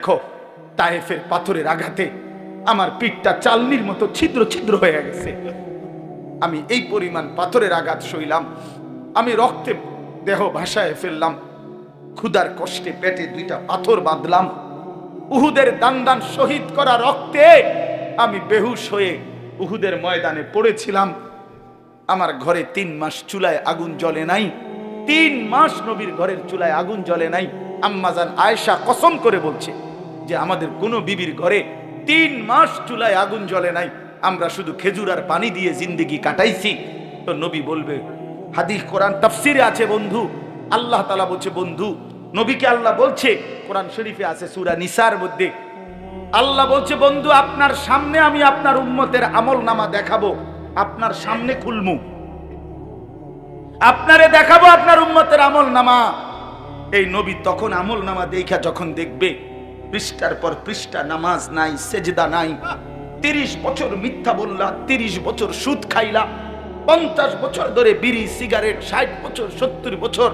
দেখো তায়েফের পাথরের আঘাতে আমার পিঠটা চালনির মতো ছিদ্র ছিদ্র হয়ে গেছে। আমি এই পরিমাণ পাথরের আঘাত সইলাম, আমি রক্তে দেহ ভাসায় ফেললাম, ক্ষুধার কষ্টে পেটে দুইটা পাথর বাঁধলাম, উহুদের দান দান শহীদ করা রক্তে আমি বেহুশ হয়ে উহুদের ময়দানে পড়েছিলাম। আমার ঘরে 3 মাস চুলায় আগুন জ্বলে নাই, 3 মাস নবীর ঘরের চুলায় আগুন জ্বলে নাই। আম্মাজান আয়েশা কসম করে বলছে যে আমাদের কোনো বিবির ঘরে 3 মাস চুলায় আগুন জ্বলে নাই, আমরা শুধু খেজুর আর পানি দিয়ে জিন্দেগি কাটাইছি। তো নবী বলবে, হাদিস কোরআন তাফসিরে আছে বন্ধু, আল্লাহ তাআলা বলছে বন্ধু, নবীকে আল্লাহ বলছে, কোরআন শরীফে আছে সূরা নিসার মধ্যে আল্লাহ বলছে, বন্ধু আপনার সামনে আমি আপনার উম্মতের আমলনামা দেখাবো, আপনার সামনে খুলমু, আপনারে দেখাবো আপনার উম্মতের আমলনামা। এই নবী তখন আমলনামা দেখা যখন দেখবে পৃষ্ঠার পর পৃষ্ঠা নামাজ নাই, সেজদা নাই, 30 বছর মিথ্যা বললা, 30 বছর সুদ খাইলা, 50 বছর ধরে বিড়ি সিগারেট, 60 বছর 70 বছর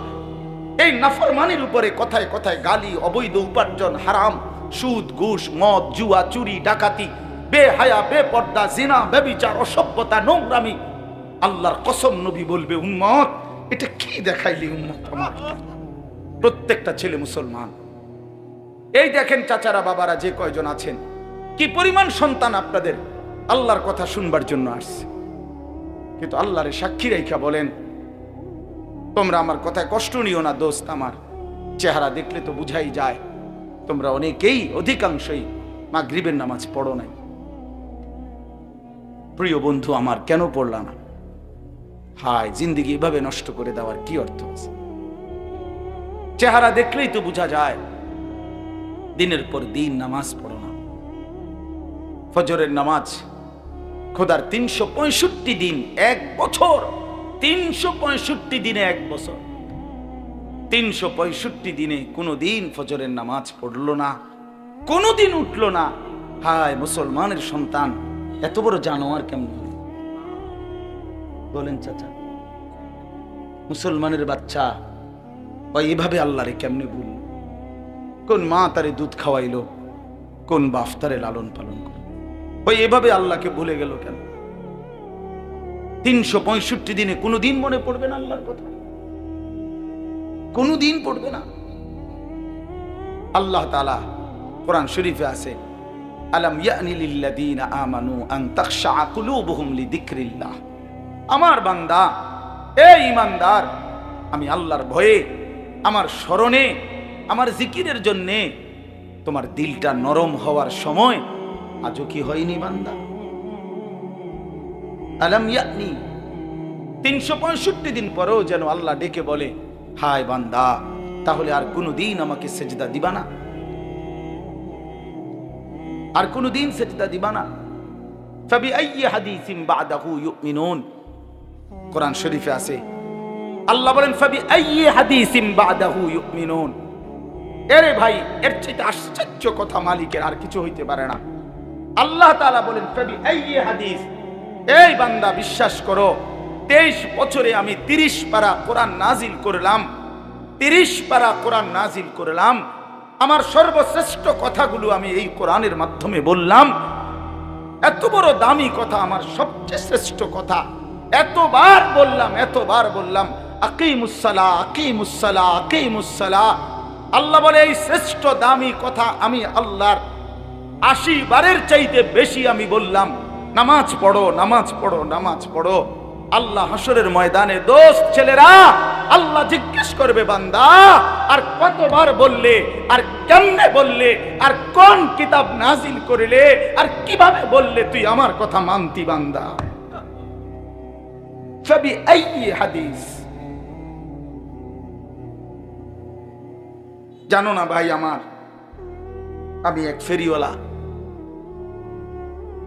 এই নাফরমানির উপরে কথায় কথায় গালি, অবৈধ উপার্জন, হারাম, সুদ, ঘুষ, মদ, জুয়া, চুরি, ডাকাতি, বেহায়া, বেপর্দা, জিনা, ব্যভিচার, অসভ্যতা, নোংরামি। আল্লাহর কসম নবী বলবে, উম্মত এটা কি দেখাইলি উম্মত আমার? প্রত্যেকটা ছেলে মুসলমান, এই দেখেন চাচারা বাবারা যে কয়জন আছেন, কি পরিমাণ সন্তান আপনাদের আল্লাহর কথা শুনবার জন্য আসছে, কিন্তু আল্লাহরে সাক্ষী রেখা বলেন, তোমরা আমার কথায় কষ্ট নিও না দোস্ত, আমার চেহারা দেখলে তো বুঝাই যায় তোমরা অনেকেই, অধিকাংশই মাগরিবের নামাজ পড়ো নাই। প্রিয় বন্ধু আমার, কেন পড়লা না? হায়, জিন্দেগি এভাবে নষ্ট করে দেওয়ার কি অর্থ আছে? চেহারা দেখলেই তো বোঝা যায় দিনের পর দিন নামাজ পড়ো না। ফজরের নামাজ খোদার 365 দিন, 1 বছর, 365 দিনে 1 বছর, 365 দিনে কোনো দিন ফজরের নামাজ পড়লো না, কোনো দিন উঠলো না। হায়, মুসলমানের সন্তান এত বড় জানোয়ার কেমন বলেন চাচা? মুসলমানের বাচ্চা এভাবে আল্লাহরে কেমনে ভুল? কোন মা তারে দুধ খাওয়াইলো, কোন বাপ তারে লালন পালন করে, এভাবে আল্লাহকে ভুলে গেল কেন? 365 দিনে কোনোদিন মনে পড়বে না আল্লাহর কথা? কোনোদিন পড়বে না? আল্লাহ তাআলা কোরআন শরীফে আছে, আলাম ইয়ানি লিল্লাযীনা আমানু আন তাখশা কুলুবুহুম লিযিকরিল্লাহ। আমার বান্দা, এই ঈমানদার, আমি আল্লাহর ভয়ে, আমার স্মরণে, আমার জিকিরের জন্য তোমার দিলটা নরম হওয়ার সময় আজও কি হয়নি বান্দা? আলাম ইয়ানি, 365 দিন পরেও যেন আল্লাহ ডেকে বলে, হায় বান্দা, তাহলে আর কোনদিন আমাকে সেজদা দিবা না? আর কোনদিন সেজদা দিবা না? ফাবিআইয়ি হাদিসিন বাদাহু ইউমিনুন। কোরআন শরীফে আছে, আল্লাহ বলেন, ফাবিআইয়ি হাদিসিন বাদাহু ইউমিনুন। এরে ভাই, এর চেয়ে আশ্চর্য কথা মালিকের আর কিছু হইতে পারে না। আল্লাহ তাআলা বলেন, ফাবিআইয়ি হাদিস, এই বান্দা বিশ্বাস করো, 23 বছরে আমি 30 পারা কোরআন নাজিল করলাম, 30 পারা কোরআন নাজিল করলাম। আমার সর্বশ্রেষ্ঠ কথাগুলো আমি এই কোরআনের মাধ্যমে বললাম। এত বড় দামি কথা, আমার সবচেয়ে শ্রেষ্ঠ কথা, এতবার বললাম, এতবার বললাম, আকিমুস সালাহ, আকিমুস সালাহ, আকিমুস সালাহ। আল্লাহ বলে, এই শ্রেষ্ঠ দামি কথা আমি আল্লাহর 80 বারের চাইতে বেশি আমি বললাম, নামাজ পড়ো, নামাজ পড়ো, নামাজ পড়ো। আল্লাহ হাসরের ময়দানে, দোস্ত ছেলেরা, আল্লাহ জিজ্ঞেস করবে, বান্দা আর কতবার বললে, আর কেমনে বললে, আর কোন কিতাব নাজিল করিলে, আর কিভাবে বললে তুই আমার কথা মানতি বান্দা? ফাবিআইয়ি হাদিস। জানো না ভাই আমার, আমি এক ফেরিওয়ালা,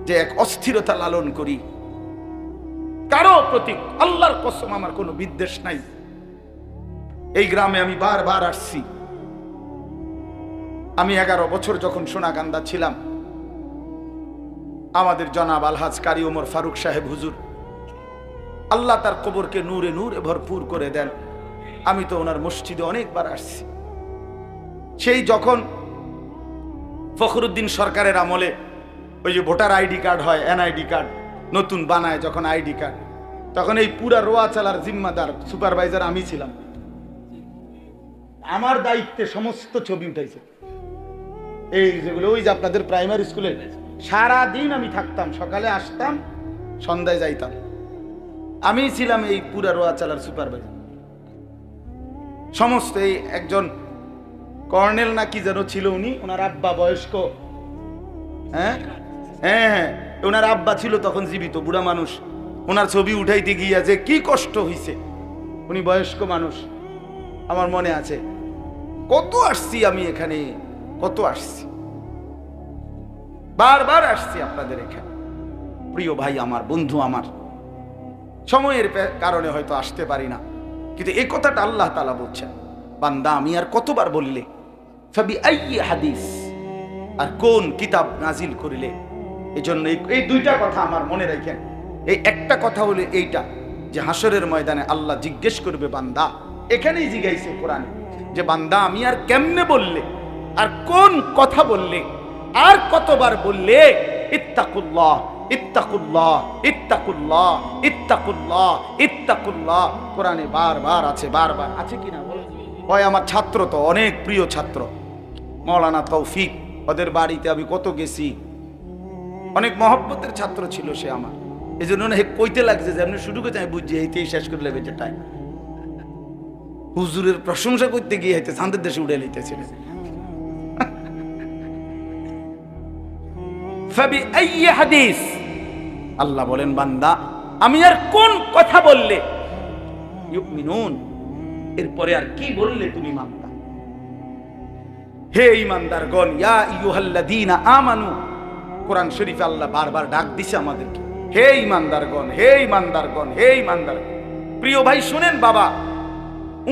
যে এক অস্থিরতা লালন করি কারো প্রতি, আল্লাহর কসম আমার কোনো বিদ্বেষ নাই। এই গ্রামে আমি বারবার আসছি। আমি 11 বছর যখন সোনাকান্দা ছিলাম, আমাদের জনাব আলহাজ কারি ওমর ফারুক সাহেব হুজুর, আল্লাহ তার কবরকে নূরে নূরে ভরপুর করে দেন। আমি তো ওনার মসজিদে অনেকবার আসছি। সেই যখন ফখরুদ্দিন সরকারের আমলে ওই যে ভোটার আইডি কার্ড হয়, এনআইডি কার্ড নতুন বানায় যখন আইডি কার্ড, তখন এই পুরা রোয়া চালার জিম্মাদার সুপারভাইজার আমি ছিলাম। আমার দায়িত্বে সমস্ত ছবি উঠাইছে। এই যেগুলো ওই যে আপনাদের প্রাইমারি স্কুলে সারা দিন আমি থাকতাম, সকালে আসতাম, সন্ধ্যায় যাইতাম। আমি ছিলাম এই পুরা রোয়া চালার সুপারভাইজার। সমস্ত এই একজন কর্নেল না কি যেন ছিল উনি, ওনার আব্বা বয়স্ক, হ্যাঁ হ্যাঁ হ্যাঁ, ওনার আব্বা ছিল তখন জীবিত, বুড়া মানুষ। ওনার ছবি উঠাইতে গিয়া যে কি কষ্ট হইছে, উনি বয়স্ক মানুষ, আমার মনে আছে। কত আসছি আমি এখানে, কত আসছি, বারবার আসছি আপনাদের এখানে। প্রিয় ভাই আমার, বন্ধু আমার, সময়ের কারণে হয়তো আসতে পারি না, কিন্তু এই কথাটা আল্লাহ তাআলা বলছেন, বান্দা আমি আর কতবার বললে, ফাবি আইয়ি হাদিস, আর কোন কিতাব নাজিল করিলে। এই জন্য এই দুইটা কথা আমার মনে রাখেন। এই একটা কথা হলো এইটা যে হাসরের ময়দানে আল্লাহ জিজ্ঞেস করবে বান্দা, এখানেই জিজ্ঞাইছে কোরআনে যে বান্দা আমি আর কেমনে বললে, আর কোন কথা বললে, আর কতবার বললে ইত্তাকুল্লাহ ইত্তাকুল্লাহ ইত্তাকুল্লাহ ইত্তাকুল্লাহ ইত্তাকুল্লাহ। কোরআনে বারবার আছে, বারবার আছে কিনা বলেন? হয় আমার ছাত্র তো অনেক প্রিয় ছাত্র মাওলানা তৌফিক, ওদের বাড়িতে আমি কত গেছি, অনেক মহব্বতের ছাত্র ছিল সে আমার। এই জন্য কইতে লাগছে যে আপনি শুরু করতে আমি বুঝছি এইতেই শেষ করে লেবে যে টাইম। হুজুরের প্রশংসা করতে গিয়ে হইতে চাঁদের দেশে উড়ে লইতেছিলেন। ফাবি আইয়ি হাদিস, আল্লাহ বলেন বান্দা আমি আর কোন কথা বললে ইউমিনুন, এরপরে আর কি বললে তুমি মানতা। হে ঈমানদারগণ, ইয়া আইয়ুহাল্লাযীনা আমানু, কোরআন শরীফে আল্লাহ বারবার ডাক দিছে আমাদেরকে, হে ঈমানদারগণ, হে ঈমানদারগণ, হে ঈমানদারগণ। প্রিয় ভাই শুনেন বাবা,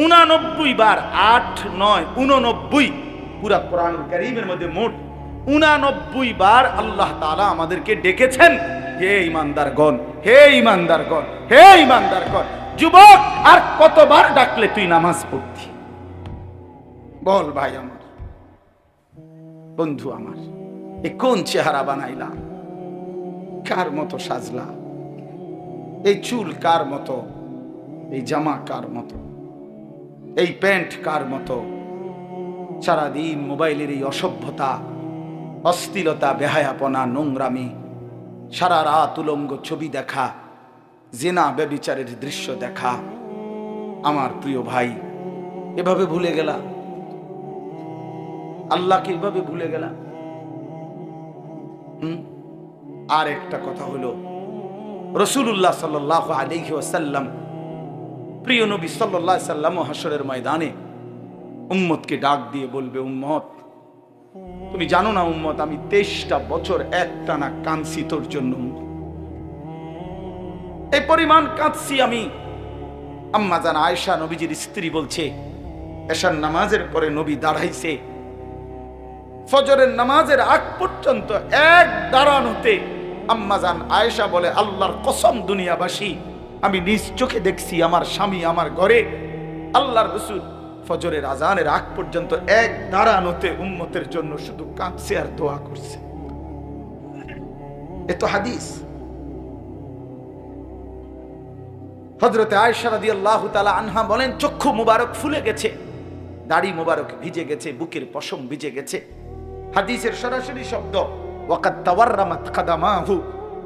89 বার, 8 9 89, পুরা কোরআনুল কারীমের মধ্যে মোট 89 বার আল্লাহ তাআলা আমাদেরকে ডেকেছেন, হে ঈমানদারগণ, হে ঈমানদারগণ, হে ঈমানদারগণ। যুবক, আর কতবার ডাকলে তুই নামাজ পড়তি? বল ভাই আমার, বন্ধু আমার, এ কোন চেহারা বানাইলাম, কার মতো সাজলা, এই চুল কার মতো, এই জামা কার মতো, এই প্যান্ট কার মতো। সারাদিন মোবাইলের এই অসভ্যতা, অশ্লীলতা, বেহায়াপনা, নোংরামি, সারা রাত উলঙ্গ ছবি দেখা, জিনা ব্যভিচারের দৃশ্য দেখা। আমার প্রিয় ভাই, এভাবে ভুলে গেলা আল্লাহকে, এভাবে ভুলে গেলা। আর একটা কথা হলো, রাসূলুল্লাহ সাল্লাল্লাহু আলাইহি ওয়াসাল্লাম, প্রিয় নবী সাল্লাল্লাহু আলাইহি ওয়াসাল্লাম হাশরের ময়দানে উম্মতকে ডাক দিয়ে বলবে, উম্মত তুমি জানো না উম্মত, আমি 23টা বছর একটানা কাঁদছি তোর জন্য, এই পরিমাণ কাঁদছি আমি। আম্মা জান আয়েশা নবীজির স্ত্রী বলছে, এশার নামাজের পরে নবী দাঁড়াইছে, ফজরের নামাজের আগ পর্যন্ত এক দাঁড়ানোতে আম্মা জান আয়েশা বলে, আল্লাহর কসম দুনিয়াবাসী, আমি নিজ চোখে দেখছি আমার স্বামী আমার ঘরে আল্লাহর রাসূল ফজরের আজানের আগ পর্যন্ত এক দাঁড়ানোতে উম্মতের জন্য শুধু কাঁদছে আর দোয়া করছে। এ তো হাদিস। হযরতে আয়েশা রাদিয়াল্লাহু তাআলা আনহা বলেন, চক্ষু মুবারক ফুলে গেছে, দাড়ি মুবারক ভিজে গেছে, বুকের পশম ভিজে গেছে। হাদিসের সরাসরি শব্দ, ওয়াকাদ তাওয়াররামাত কাদামাহু,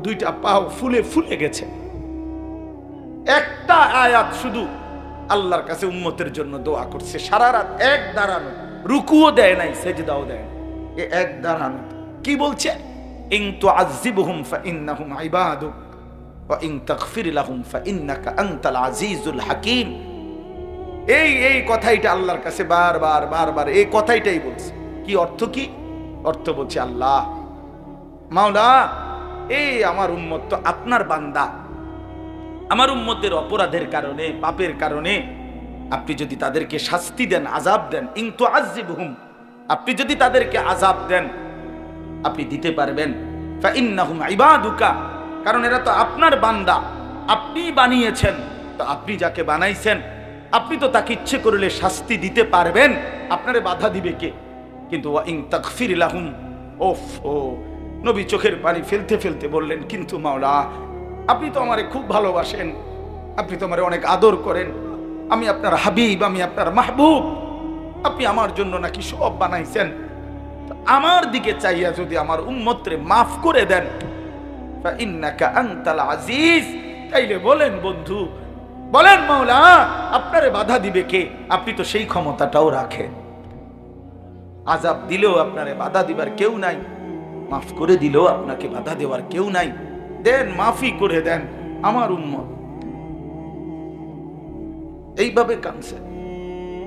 দুইটা পাও ফুলে ফুলে গেছে। একটা আয়াত শুধু আল্লাহর কাছে উম্মতের জন্য দোয়া করছে, সারা রাত এক দাঁড়ানো, রুকুও দেয় নাই, সেজদাও দেয় নাই, এ এক দাঁড়ানো। কি বলছে? ইন তুআযিবহুম ফাইন্নাহুম ইবাদুক ওয়া ইন তাগফির লাহুম ফাইন্নাকা আনতাল আজিজুল হাকীম। এই কথাইটা আল্লাহর কাছে বারবার বারবার এই কথাইটাই বলছে। কি অর্থ? কি অর্থ বলছে, আল্লাহ মাওলা, এই আমার উম্মত তো আপনার বান্দা, আমার উম্মতের অপরাধের কারণে, পাপের কারণে আপনি যদি তাদেরকে শাস্তি দেন, আযাব দেন, ইন তুআযিবহুম, আপনি যদি তাদেরকে আযাব দেন, আপনি দিতে পারবেন, ফাইন্নাহুম ইবাদুকা, কারণ এরা তো আপনার বান্দা, আপনি বানিয়েছেন, তো আপনি যাকে বানাইছেন আপনি তো তাকে ইচ্ছে করলে শাস্তি দিতে পারবেন, আপনারে বাধা দিবে কে? কিন্তু ওয়া ইন তাগফির লাহুম, ওফ ও নবী চোখের পানি ফেলতে ফেলতে বললেন, কিন্তু মাওলা, আপনি তো আমারে খুব ভালোবাসেন, আপনি তো আমারে অনেক আদর করেন, আমি আপনার হাবিব, আমি আপনার মাহবুব, আপনি আমার জন্য নাকি সব বানাইছেন, আমার দিকে চাইয়া যদি আমার উম্মতরে মাফ করে দেন, ফাইন্নাকা আনতাল আজিজ, তাইলে বলেন বন্ধু, বলেন মাওলা, আপনারে বাধা দিবে কে? আপনি তো সেই ক্ষমতাটাও রাখেন। আযাব দিলেও আপনারে বাধা দিবার কেউ নাই, মাফ করে দিলেও আপনাকে বাধা দেওয়ার কেউ নাই, দেন, মাফি করে দেন আমার উম্মত। এইভাবে কাঁদছেন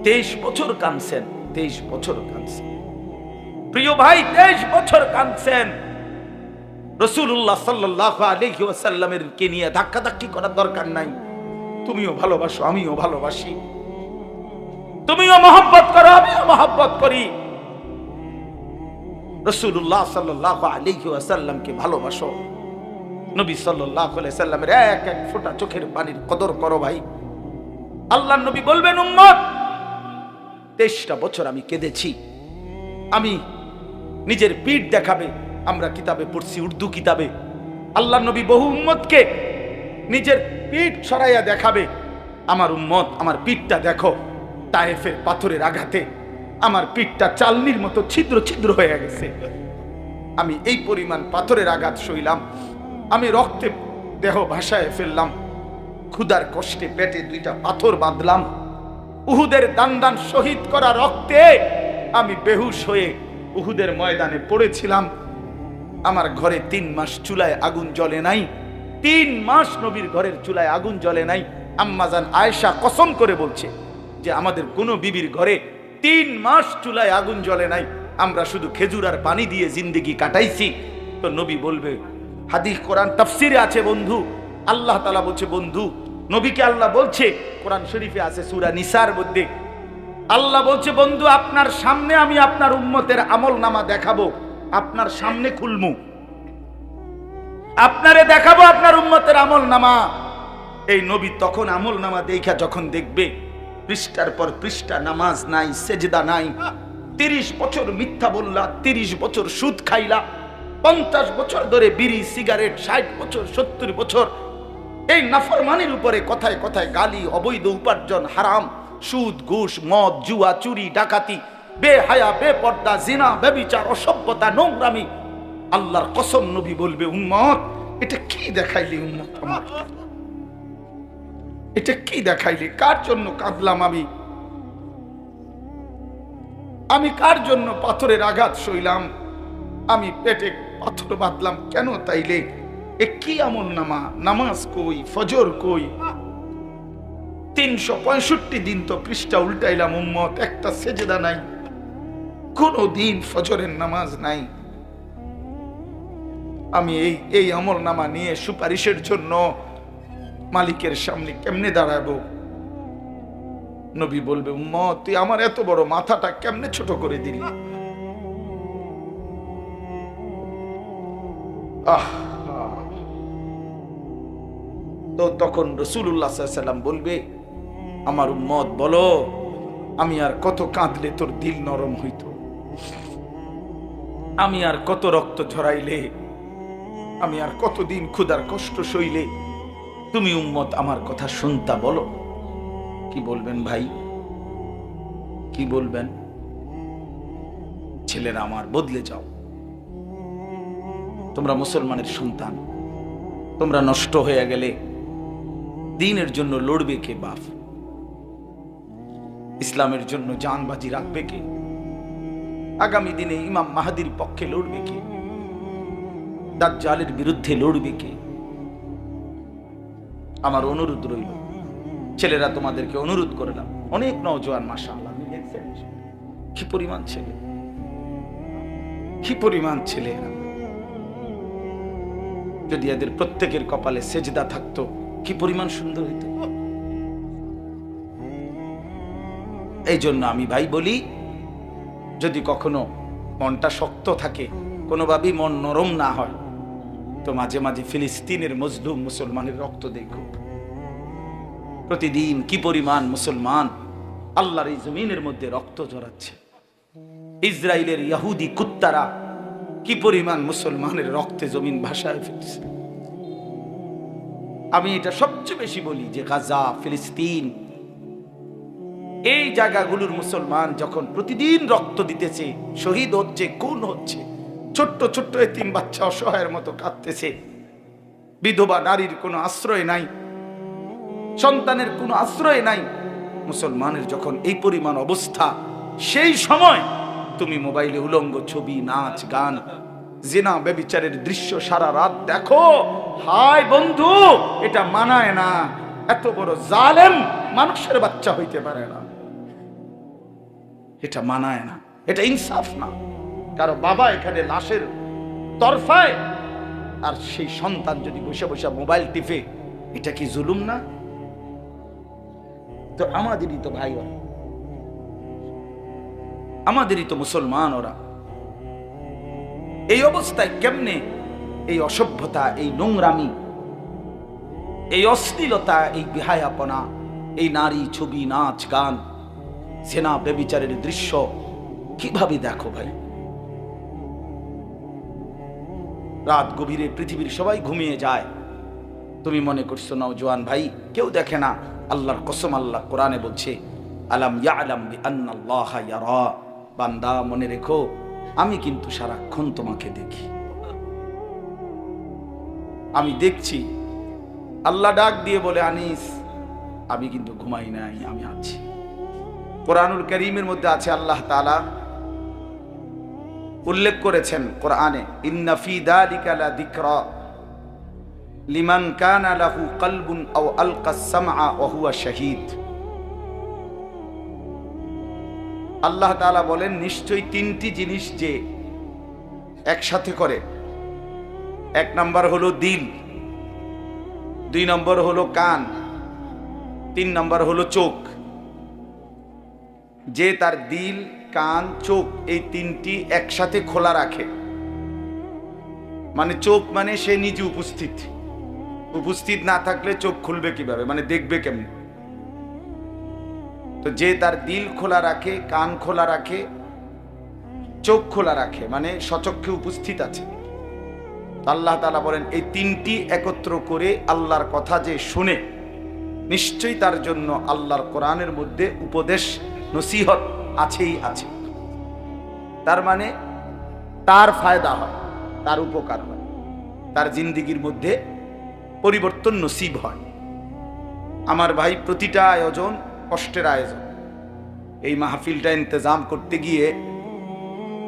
23 বছর, কাঁদছেন 23 বছর কাঁদছেন। প্রিয় ভাই, 23 বছর কাঁদছেন। রাসূলুল্লাহ সাল্লাল্লাহু আলাইহি ওয়াসাল্লামের কে নিয়ে ধাক্কাধাক্কি করার দরকার নাই। তুমিও ভালোবাসো, আমিও ভালোবাসি, তুমিও মহব্বত করো, আমিও মহব্বত করি। রাসূলুল্লাহ সাল্লাল্লাহু আলাইহি ওয়াসাল্লামকে ভালোবাসো, নবী সাল্লাল্লাহু আলাইহি সাল্লামের এক এক ফোঁটা চোখের পানির কদর করো ভাই। আল্লাহর নবী বলবেন, উম্মত 23টা বছর আমি কেঁদেছি, আমি নিজের পিঠ দেখাবে, আমরা কিতাবে পড়ছি, উর্দু কিতাবে আল্লাহর নবী বহু উম্মতকে নিজের পিঠ ছড়াইয়া দেখাবে, আমার উম্মত আমার পিঠটা দেখো, তায়েফের পাথরের আঘাতে আমার পিঠটা চালনির মতো ছিদ্র ছিদ্র হয়ে গেছে, আমি এই পরিমাণ পাথরের আঘাত সইলাম, আমি রক্তে দেহ ভাসায় ফেললাম, ক্ষুধার কষ্টে পেটে 2টা পাথর বাঁধলাম, উহুদের দান দান শহীদ করা রক্তে আমি বেহুশ হয়ে উহুদের ময়দানে পড়েছিলাম, আমার ঘরে 3 মাস চুলায় আগুন জ্বলে নাই, 3 মাস নবীর ঘরের চুলায় আগুন জ্বলে নাই। আম্মাজান আয়েশা কসম করে বলছে যে আমাদের কোন বিবির ঘরে 3 মাস চুলায় আগুন জ্বলে নাই, আমরা শুধু খেজুর আর পানি দিয়ে জিন্দেগি কাটাইছি। তো নবী বলবে, হাদিস কোরআন তাফসিরে আছে বন্ধু, আল্লাহ তাআলা বলছে, বন্ধু নবীকে আল্লাহ বলছে, কোরআন শরীফে আছে সূরা নিসার মধ্যে আল্লাহ বলছে, বন্ধু আপনার সামনে আমি আপনার উম্মতের আমলনামা দেখাবো, আপনার সামনে খুলমু, আপনারে দেখাবো আপনার উম্মতের আমলনামা। এই নবী তখন আমলনামা দেখা যখন দেখবে পৃষ্ঠার পর পৃষ্ঠা নামাজ নাই, সেজদা নাই, 30 বছর মিথ্যা বললা, 30 বছর সুদ খাইলা, 50 বছর ধরে বিড়ি সিগারেট, 60 বছর 70 বছর এই নাফরমানির উপরে কথায় কথায় গালি, অবৈধ উপার্জন, হারাম, সুদ, ঘুষ, মদ, জুয়া, চুরি, ডাকাতি, বেহায়া, বেপর্দা, জিনা, ব্যভিচার, অসভ্যতা, নোংরামি। আল্লাহর কসম নবী বলবে, উম্মত এটা কি দেখাইলি, উম্মত আমার এটা কি দেখাইলি, কার জন্য কাঁদলাম আমি কার জন্য পাথরের আঘাত সইলাম, আমি পেটে পাথর বাঁধলাম কেন? তাইলে এ কি আমল নামা? নামাজ কই, ফজর কই, 365 দিন তো পৃষ্ঠা উল্টাইলাম উম্মত, একটা সেজদা নাই, কোন দিন ফজরের নামাজ নাই। আমি এই আমল নামা নিয়ে সুপারিশের জন্য মালিকের সামনে কেমনে দাঁড়াবো? নবী বলবে, উম্মত তুই আমার এত বড় মাথাটা কেমনে ছোট করে দিলি? তো তখন রাসূলুল্লাহ সাল্লাল্লাহু আলাইহি ওয়াসাল্লাম বলবে, আমার উম্মত বলো, আমি আর কত কাঁদলে তোর দিল নরম হইতো, আমি আর কত রক্ত ঝরাইলে, আমি আর কতদিন ক্ষুধার কষ্ট সইলে তুমি উম্মত আমার কথা শুনতা? বলো কি বলবেন ভাই, কি বলবেন? ছেলেরা আমার, বদলে যাও, তোমরা মুসলমানের সন্তান, তোমরা নষ্ট হয়ে গেলে দ্বীনের জন্য লড়বে কে? বাপ ইসলামের জন্য জান বাজি রাখবে কে? আগামী দিনে ইমাম মাহদীর পক্ষে লড়বে কে? দাজ্জালের বিরুদ্ধে লড়বে কে? আমার অনুরোধ রইল, ছেলেরা তোমাদেরকে অনুরোধ করলাম, অনেক নওজোয়ান মাশাআল্লাহ, দেখছেন কি পরিমাণ ছেলে, কি পরিমাণ ছেলে, যদি এদের প্রত্যেকের কপালে সেজদা থাকতো কি পরিমাণ সুন্দর হইত। এই জন্য আমি ভাই বলি, যদি কখনো মনটা শক্ত থাকে, কোনোভাবেই মন নরম না হয়, তো মাঝে মাঝে ফিলিস্তিনের মজলুম মুসলমানের রক্ত দেখো। প্রতিদিন কি পরিমাণ মুসলমান আল্লাহর এই জমিনের মধ্যে রক্ত ঝরাচ্ছে। ইসরায়েলের ইহুদি কুত্তারা কি পরিমাণ মুসলমানের রক্তে জমিন ভাসায় ফেলছে। আমি এটা সবচেয়ে বেশি বলি যে গাজা, ফিলিস্তিন, এই জায়গাগুলোর মুসলমান যখন প্রতিদিন রক্ত দিতেছে, শহীদ হচ্ছে, খুন হচ্ছে, ছোট্ট ছোট্ট এতিম বাচ্চা অসহায়ের মতো কাঁদতেছে, বিধবা নারীর কোনো আশ্রয় নাই, সন্তানের কোনো আশ্রয় নাই, মুসলমানের যখন এই পরিমাণ অবস্থা, সেই সময় তুমি মোবাইলে উলঙ্গ ছবি, নাচ, গান, জিনা, ব্যভিচারের দৃশ্য সারা রাত দেখো, হায় বন্ধু, এটা মানায় না। এত বড় জালেম মানুষের বাচ্চা হইতে পারে না, এটা মানায় না, এটা ইনসাফ না। কারো বাবা এখানে লাশের তরফায়, আর সেই সন্তান যদি বসে বসে মোবাইল টিপে, এটা কি জুলুম না? তো আমাদেরই তো ভাই ওরা, আমাদেরই তো মুসলমান ওরা। এই অবস্থায় কেমনে এই অসভ্যতা, এই নোংরামি, এই অশ্লীলতা, এই বিহায়াপনা, এই নারী, ছবি, নাচ, গান, জেনা, ব্যভিচারের দৃশ্য কিভাবে দেখো ভাই? রাত গভীরে পৃথিবীর সবাই ঘুমিয়ে যায়, তুমি মনে করছো নওজোয়ান ভাই কেউ দেখে না? আল্লাহর কসম, আল্লাহ কোরআনে বলছে, আলাম ইয়ালাম বিআন্নাল্লাহা ইয়ারা, বান্দা মনে রেখো আমি কিন্তু সারাক্ষণ তোমাকে দেখি, আমি দেখছি। আল্লাহ ডাক দিয়ে বলে, আনিস আমি কিন্তু ঘুমাই নাই, আমি আছি। কোরআনুল কারীমের মধ্যে আছে, আল্লাহ তাআলা উল্লেখ করেছেন কোরআনে, ইন্না ফি যালিকা লাযিকরা লিমান কানা লাহু কলবুন আও আলকাস সামআ ওয়া হুয়া শাহীদ। আল্লাহ তাআলা বলেন, নিশ্চয়ই তিনটি জিনিস যে একসাথে করে, এক নাম্বার হলো দিল, দুই নম্বর হলো কান, তিন নম্বর হলো চোখ। যে তার দিল, কান, চোখ এই তিনটি একসাথে খোলা রাখে, মানে চোখ মানে সে নিজে উপস্থিত, উপস্থিত না থাকলে চোখ খুলবে কিভাবে, মানে দেখবে কেমন? তো যে তার দিল খোলা রাখে, কান খোলা রাখে, চোখ খোলা রাখে, মানে সচক্ষে উপস্থিত আছে। আল্লাহ তাআলা বলেন, এই তিনটি একত্র করে আল্লাহর কথা যে শুনে, নিশ্চয়ই তার জন্য আল্লাহর কোরআনের মধ্যে উপদেশ, নসিহত আছেই আছে। তার মানে তার ফায়দা হয়, তার উপকার হয়, তার জিন্দেগির মধ্যে পরিবর্তন নসিব হয়। আমার ভাই, প্রতিটা আয়োজন কষ্টের আয়োজন। এই মাহফিলটা ইন্তজাম করতে গিয়ে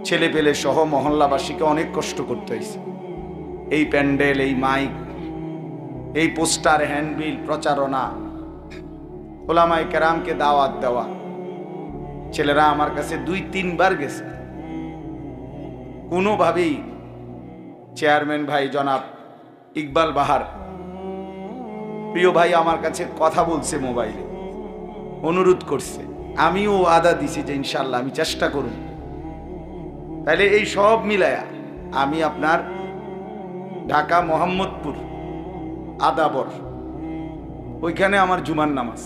ছেলে পেলে সহ মহল্লাবাসীকে অনেক কষ্ট করতে হয়েছে। এই প্যান্ডেল, এই মাইক, এই পোস্টার, হ্যান্ডবিল, প্রচারণা, ওলামায়ে কেরামকে দাওয়াত দেওয়া। ছেলেরা আমার কাছে 2-3 বার গেছে, কোনোভাবেই চেয়ারম্যান ভাই জনাব ইকবাল বাহার, প্রিয় ভাই, আমার কাছে কথা বলছে মোবাইলে, অনুরোধ করছে, আমিও আদা দিছি যে ইনশাল্লাহ আমি চেষ্টা করব। তাহলে এই সব মিলায়া আমি আপনার ঢাকা মোহাম্মদপুর আদাবর, ওইখানে আমার জুমার নামাজ,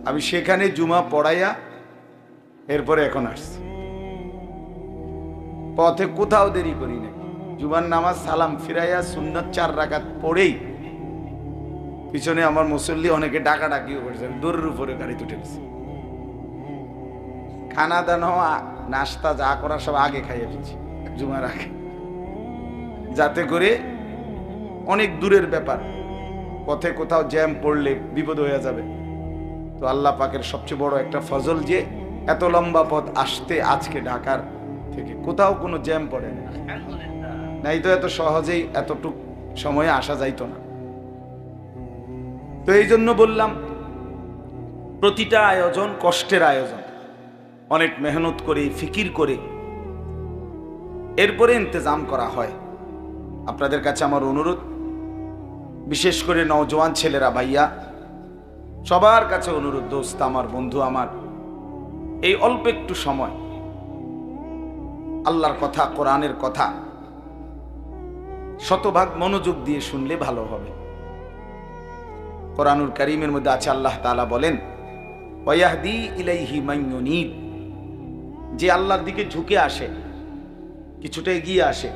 আমি সেখানে জুমা পড়াইয়া এরপরে এখন আসছি। পথে কোথাও দেরি করি না, জুমার নামাজ সালাম ফিরাইয়া সুন্নত 4 রাকাত পড়েই পিছনে আমার মুসল্লি অনেকে ডাকাডাকিও করেছে, দূরের উপরে গাড়িতে উঠে গেছে। খানা দানো, নাস্তা যা করার সব আগে খাইয়ে ফেলছি জুমার আগে, যাতে করে অনেক দূরের ব্যাপার, পথে কোথাও জ্যাম পড়লে বিপদ হয়ে যাবে। তো আল্লাহ পাকের সবচেয়ে বড় একটা ফজল যে এত লম্বা পথ আসতে, আজকে ঢাকার থেকে কোথাও কোনো জ্যাম পড়ে না, নাই তো এত সহজেই এতটুক সময়ে আসা যাইতো না। তো এই জন্য বললাম, প্রতিটা আয়োজন কষ্টের আয়োজন, অনেক মেহনত করে, ফিকির করে এরপরে ইন্তজাম করা হয়। আপনাদের কাছে আমার অনুরোধ, বিশেষ করে নওজোয়ান ছেলেরা, ভাইয়া, সবার কাছে অনুরোধ, দোস্ত আমার, বন্ধু আমার, এই অল্প একটু সময় আল্লাহর কথা, কোরআনের কথা শতভাগ মনোযোগ দিয়ে শুনলে ভালো হবে। কোরআনুল কারীমের মধ্যে আছে, আল্লাহ তাআলা বলেন, ওয়াহদি ইলাইহি মান ইউনীব, যে আল্লাহর দিকে ঝুঁকে আসে, কিছুটা এগিয়ে আসে,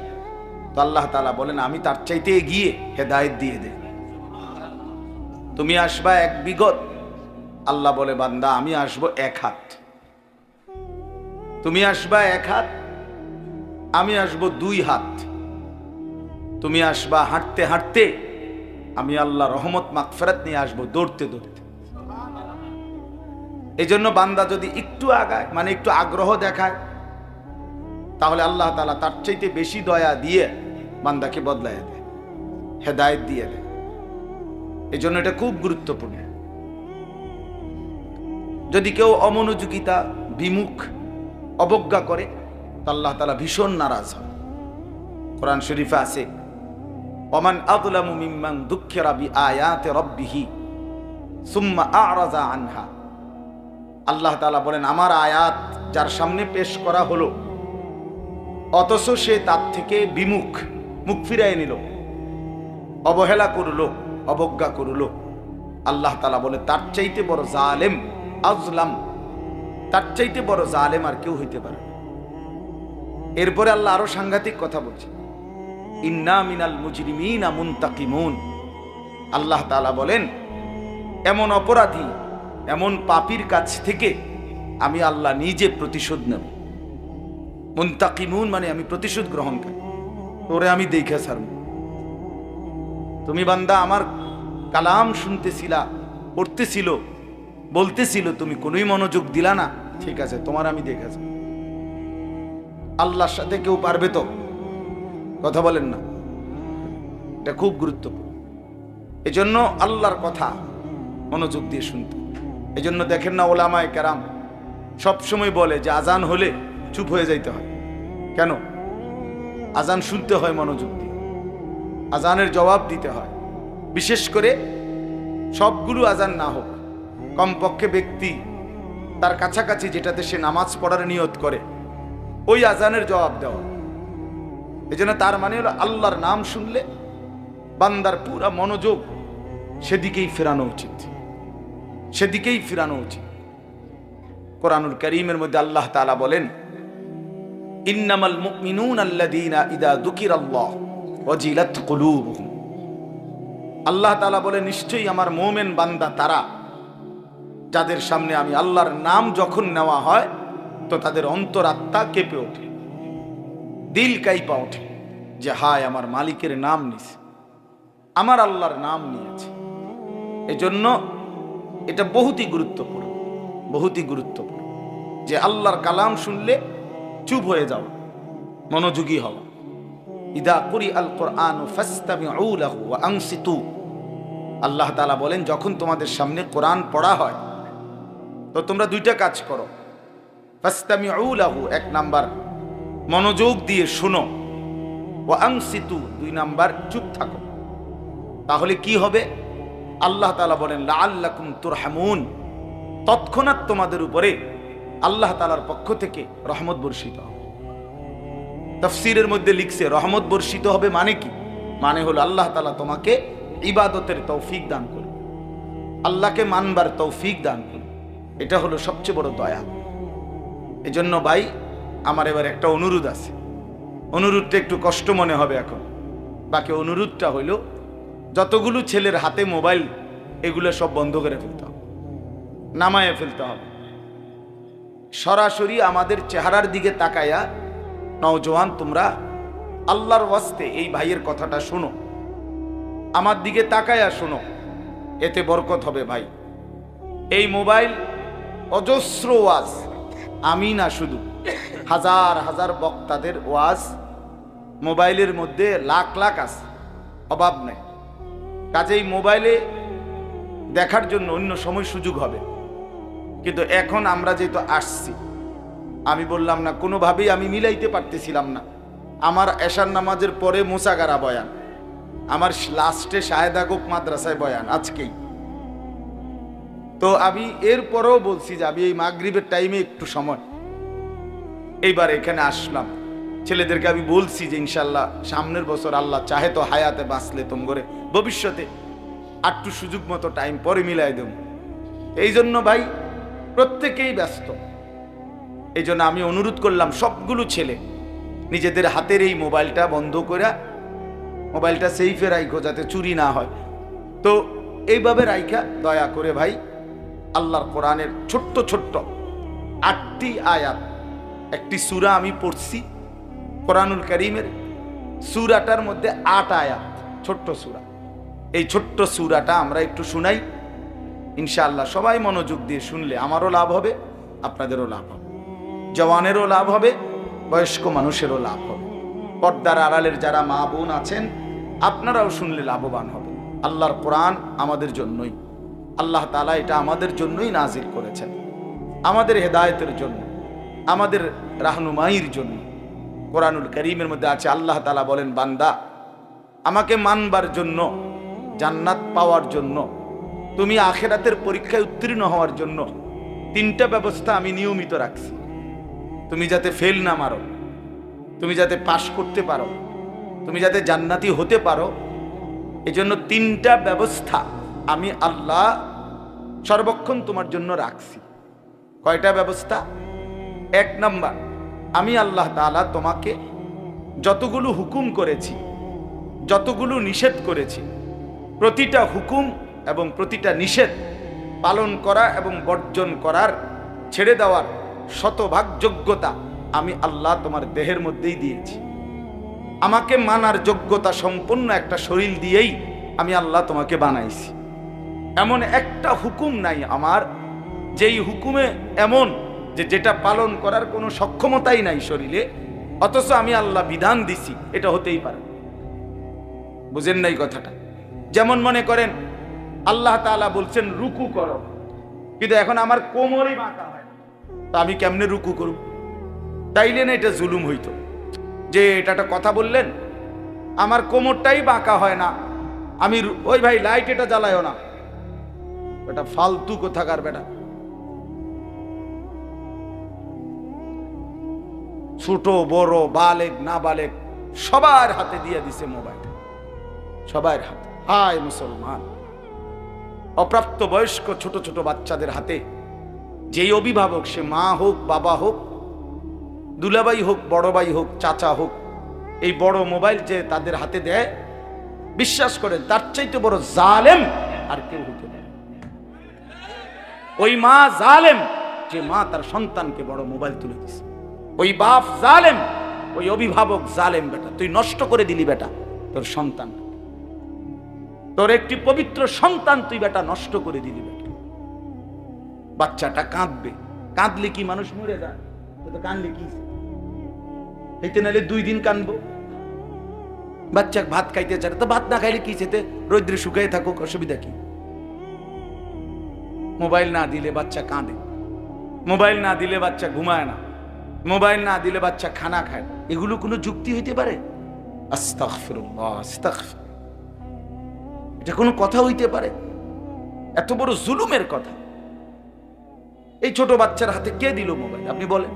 তো আল্লাহ তাআলা বলেন আমি তার চাইতে এগিয়ে হেদায়েত দিয়ে দেব। তুমি আসবা এক বিগত, আল্লাহ বলে বান্দা আমি আসবো এক হাত। তুমি আসবা এক হাত, আমি আসবো দুই হাত। তুমি আসবা হাঁটতে হাঁটতে, আমি আল্লাহ রহমত মাগফিরাত নিয়ে আসবো দৌড়তে দৌড়তে। এই জন্য বান্দা যদি একটু আগায়, মানে একটু আগ্রহ দেখায়, তাহলে আল্লাহ তাআলা তার চাইতে বেশি দয়া দিয়ে বান্দাকে বদলায় দেয়, হেদায়েত দিয়ে দেয়। এই জন্য এটা খুব গুরুত্বপূর্ণ। যদি কেউ অমনোযোগিতা, বিমুখ, অবজ্ঞা করে, তো আল্লাহ তাআলা ভীষণ নারাজ হয়। কোরআন শরীফে আছে ওমান আযলামু মিম্মান যুক্কিরা বিআয়াতি রাব্বিহি সুম্মা আ'রাযা আনহা। আল্লাহ তাআলা বলেন আমার আয়াত যার সামনে পেশ করা হলো, অথচ সে তার থেকে বিমুখ, মুখ ফিরায় নিল, অবহেলা করলো, অবজ্ঞা করলো, আল্লাহ তাআলা বলে তার চাইতে বড় জালেম, আযলাম, তার চাইতে বড় জালেম আর কেউ হইতে পারে না। এরপরে আল্লাহ আরো সাংঘাতিক কথা বলছে, ইন্না মিনাল মুজরিমিনা মুনতাকিমুন। আল্লাহ তাআলা বলেন এমন অপরাধী, এমন পাপীর কাছ থেকে আমি আল্লাহ নিজে প্রতিশোধ নেব। মুনতাকিমুন মানে আমি প্রতিশোধ গ্রহণ করি, তোরে আমি দেখে ছাড়ব। তুমি বান্দা আমার কালাম শুনতেছিলা, পড়তেছিল, বলতেছিল, তুমি কোনোই মনোযোগ দিলা না, ঠিক আছে, তোমার আমি দেখেছি। আল্লাহর সাথে কেউ পারবে তো? কথা বলেন না, এটা খুব গুরুত্বপূর্ণ। এই জন্য আল্লাহর কথা মনোযোগ দিয়ে শুনতে। এই জন্য দেখেন না ওলামায়ে কেরাম সবসময় বলে যে আজান হলে চুপ হয়ে যাইতে হয়। কেন? আজান শুনতে হয় মনোযোগ দিয়ে, আজানের জবাব দিতে হয়। বিশেষ করে সবগুলো আজান না হোক, কমপক্ষে ব্যক্তি তার কাছাকাছি যেটাতে সে নামাজ পড়ার নিয়ত করে, ওই আজানের জবাব দেওয়া। এই জন্য তার মানে হলো আল্লাহর নাম শুনলে বান্দার পুরা মনোযোগ সেদিকেই ফেরানো উচিত, সেদিকেই ফেরানো উচিত। কোরআনুল কারীমের মধ্যে আল্লাহ তাআলা বলেন ইন্নামাল মুমিনুনা আল্লাযীনা ইযা যুকিরাল্লাহ ওয়াজিলাত কুলুবুহুম। আল্লাহ তাআলা বলে নিশ্চয়ই আমার মুমিন বান্দা তারা যাদের সামনে আমি আল্লাহর নাম যখন নেওয়া হয় তো তাদের অন্তরাত্মা কেঁপে ওঠে, দিল কাইপা ওঠে যে হায় আমার মালিকের নাম নিছে, আমার আল্লাহর নাম নিয়েছে। এজন্য এটা বহুতই গুরুত্বপূর্ণ, বহুতই গুরুত্বপূর্ণ যে আল্লাহর কালাম শুনলে চুপ হয়ে যাও, মনোযোগী হও। ইদা কুরি আল কোরআন ফাসতামিউ লাহু ওয়া আনসিতু। আল্লাহ তাআলা বলেন যখন তোমাদের সামনে কোরআন পড়া হয় তো তোমরা দুইটা কাজ করো। ফাসতামিউ লাহু, এক নাম্বার মনোযোগ দিয়ে শোনো, ওয়া আনসিতু, দুই নাম্বার চুপ থাকো। তাহলে কি হবে? আল্লাহ তাআলা বলেন লাআল্লাকুম তুরহামুন, তৎক্ষণাৎ তোমাদের উপরে আল্লাহ তাআলার পক্ষ থেকে রহমত বর্ষিত হবে। তাফসীরের মধ্যে লিখছে রহমত বর্ষিত হবে মানে কি? মানে হলো আল্লাহ তাআলা তোমাকে ইবাদতের তৌফিক দান করবে, আল্লাহকে মানবার তৌফিক দান করবে। এটা হলো সবচেয়ে বড় দয়া। এজন্য ভাই আমার এবার একটা অনুরোধ আছে, অনুরোধটা একটু কষ্ট মনে হবে এখন। বাকি অনুরোধটা হইল যতগুলো ছেলের হাতে মোবাইল এগুলো সব বন্ধ করে ফেলতে হবে, নামায়ে ফেলতে হবে। সরাসরি আমাদের চেহারার দিকে তাকায়া নওজোয়ান তোমরা আল্লাহর ওয়াস্তে এই ভাইয়ের কথাটা শোনো, আমার দিকে তাকায়া শোনো, এতে বরকত হবে ভাই। এই মোবাইল অজস্র ওয়াজ, আমি না শুধু হাজার হাজার বক্তাদের ওয়াজ মোবাইলের মধ্যে লাখ লাখ আছে, অভাব নেই। কাজেই মোবাইলে দেখার জন্য অন্য সময় সুযোগ হবে, কিন্তু এখন আমরা যেহেতু আসছি, আমি বললাম না কোনোভাবেই আমি মিলাইতে পারতেছিলাম না। আমার এশার নামাজের পরে মোসাগারা বয়ান, আমার লাস্টে শাহেদা গোপ মাদ্রাসায় বয়ান আজকেই। তো আমি এরপরেও বলছি যে আমি এই মাগরিবের টাইমে একটু সময় এইবার এখানে আসলাম। ছেলেদেরকে আমি বলছি যে ইনশাল্লাহ সামনের বছর আল্লাহ চাহে তো হায়াতে বাঁচলে তোম করে ভবিষ্যতে একটু সুযোগ মতো টাইম পরে মিলাই দেব। এই জন্য ভাই প্রত্যেকেই ব্যস্ত, এই জন্য আমি অনুরোধ করলাম সবগুলো ছেলে নিজেদের হাতের এই মোবাইলটা বন্ধ করে মোবাইলটা সেফে রাখো যাতে চুরি না হয়। তো এইভাবে রাইখা দয়া করে ভাই আল্লাহর কোরআনের ছোট্ট ছোট্ট 8টি আয়াত, একটি সূরা আমি পড়ছি কোরআনুল কারীমের, সূরাটার মধ্যে 8 আয়াত, ছোট্ট সূরা। এই ছোট্ট সূরাটা আমরা একটু শুনাই ইনশাআল্লাহ। সবাই মনোযোগ দিয়ে শুনলে আমারও লাভ হবে, আপনাদেরও লাভ হবে, জওয়ানেরও লাভ হবে, বয়স্ক মানুষেরও লাভ হবে। পর্দার আড়ালের যারা মা বোন আছেন আপনারাও শুনলে লাভবান হবে। আল্লাহর কোরআন আমাদের জন্যই, আল্লাহ তাআলা এটা আমাদের জন্যই নাজিল করেছেন, আমাদের হেদায়েতের জন্য, আমাদের রাহনুমাইয়ের জন্য। কোরআনুল কারীমের মধ্যে আছে আল্লাহ তাআলা বলেন, বান্দা আমাকে মানবার জন্য, জান্নাত পাওয়ার জন্য, তুমি আখিরাতের পরীক্ষায় উত্তীর্ণ হওয়ার জন্য 3টা ব্যবস্থা আমি নিয়মিত রাখছি। তুমি যাতে ফেল না মারো, তুমি যাতে পাশ করতে পারো, তুমি যাতে জান্নাতি হতে পারো, এজন্য 3টা ব্যবস্থা আমি আল্লাহ সর্বক্ষণ তোমার জন্য রাখছি। কয়টা ব্যবস্থা? 1 নাম্বার, আমি আল্লাহ তাআলা তোমাকে যতগুলো হুকুম করেছি, যতগুলো নিষেধ করেছি, প্রতিটা হুকুম এবং প্রতিটা নিষেধ পালন করা এবং বর্জন করার, ছেড়ে দেওয়ার শতভাগ যোগ্যতা আমি আল্লাহ তোমার দেহের মধ্যেই দিয়েছি। আমাকে মানার যোগ্যতা সম্পন্ন একটা শরীর দিয়েই আমি আল্লাহ তোমাকে বানাইছি। এমন একটা হুকুম নাই আমার যেই হুকুমে এমন যে যেটা পালন করার কোনো সক্ষমতাই নাই শরীরে, অথচ আমি আল্লাহ বিধান দিছি, এটা হতেই পারে। বুঝেন নাই কথাটা? যেমন মনে করেন আল্লাহ তাআলা বলছেন রুকু করো, কিন্তু এখন আমার কোমরই বাঁকা হয়, তো আমি কেমনে রুকু করব? তাইলে না এটা জুলুম হইতো যে এটা একটা কথা বললেন, আমার কোমরটাই বাঁকা হয় না, আমি ওই ভাই লাইট এটা জ্বালায়ও না, এটা ফালতু কোথাকার বেটা। ছোট বড় বালেগ না বালেগ সবার হাতে দিয়ে দিছে মোবাইল, সবার হাতে। হায় মুসলমান, অপ্রাপ্ত বয়স্ক ছোট ছোট বাচ্চাদের হাতে যেই অভিভাবক, সে মা হোক, বাবা হোক, দুলাভাই হোক, বড় ভাই হোক, চাচা হোক, এই বড় মোবাইল যে তাদের হাতে দেয়, বিশ্বাস করেন তার চাইতে বড় জালেম আর কেউ হতে পারে। ওই মা জালেম যে মা তার সন্তানকে বড় মোবাইল তুলে দিছে, ওই বাপ জালেম, ওই অভিভাবক জালেম। বেটা তুই নষ্ট করে দিলি বেটা তোর সন্তান, তোর একটি পবিত্র সন্তান তুই বেটা নষ্ট করে দিলি বেটা। বাচ্চাটা কাঁদবে, কাঁদলে কি মানুষ মরে যায়? তো কাঁদলে কি হইতে, নাহলে 2 দিন কাঁদবো। বাচ্চা ভাত খাইতে চায় তো ভাত না খাইলে কি সেতে রৌদ্রে শুকাই থাকুক, অসুবিধা কি? মোবাইল না দিলে বাচ্চা কাঁদে, মোবাইল না দিলে বাচ্চা ঘুমায় না, মোবাইল না দিলে বাচ্চা খানা খায়। এগুলো কোনো যুক্তি হইতে পারে? আস্তাগফিরুল্লাহ, আস্তাগফির। এটা কোনো কথা হইতে পারে? এত বড় জুলুমের কথা। এই ছোট বাচ্চার হাতে কে দিল মোবাইল আপনি বলেন?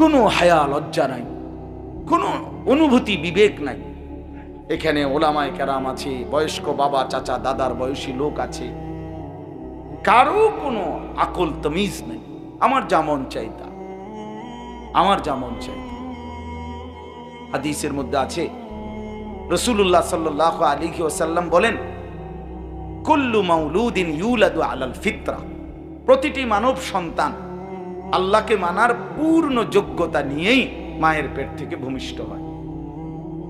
কোনো হায়া লজ্জা নাই, কোনো অনুভূতি বিবেক নাই। এখানে ওলামায়ে কেরাম আছে, বয়স্ক বাবা চাচা দাদার বয়সী লোক আছে, কারো কোনো আকল তমিজ নেই। আমার যেমন চাইতা, আমার যেমন চাইতা। হাদিসের মধ্যে আছে রাসূলুল্লাহ সাল্লাল্লাহু আলাইহি ওয়াসাল্লাম বলেন, কুল্লু মাউলুদিন ইউলাদু আলাল ফিতরা, প্রতিটি মানব সন্তান আল্লাহকে মানার পূর্ণ যোগ্যতা নিয়েই মায়ের পেট থেকে ভূমিষ্ঠ হয়।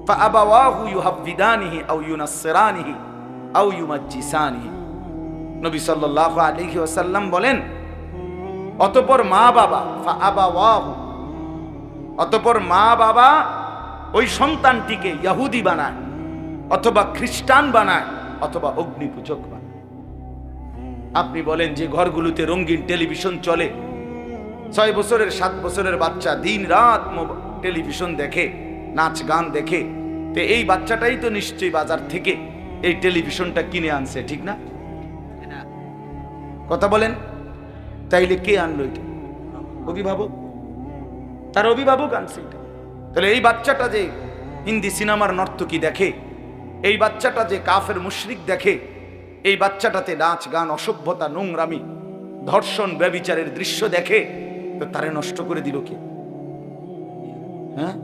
ফাআবাওয়াহু ইউহাব্বিদানিহি আও ইউনাসসিরানিহি আও ইউমাজ্জিসানিহি। নবী সাল্লাল্লাহু আলাইহি ওয়াসাল্লাম বলেন, অতঃপর মা বাবা, ফাআবাওয়াহু, অতঃপর মা বাবা ওই সন্তানটিকে ইহুদি বানায়, অথবা খ্রিস্টান বানায়, অথবা অগ্নিপূজক বানায়। আপনি বলেন যে ঘরগুলোতে রঙিন টেলিভিশন চলে, 6 বছরের 7 বছরের বাচ্চা দিন রাত টেলিভিশন দেখে, নাচ গান দেখে, তো এই বাচ্চাটাই তো নিশ্চয়ই বাজার থেকে এই টেলিভিশনটা কিনে আনছে, ঠিক না? কথা বলেন। তাইলে কে আনলো এটা? অভিভাবক, তার অভিভাবক আনছে এটা। তাহলে এই বাচ্চাটা যে হিন্দি সিনেমার নর্তকী দেখে, এই বাচ্চাটা যে কাফের মুশরিক দেখে, এই বাচ্চাটাতে নাচ গান, অসভ্যতা, নোংরামি, ধর্ষণ, ব্যভিচারের দৃশ্য দেখে, তো তারে নষ্ট করে দিল কে? হ্যাঁ,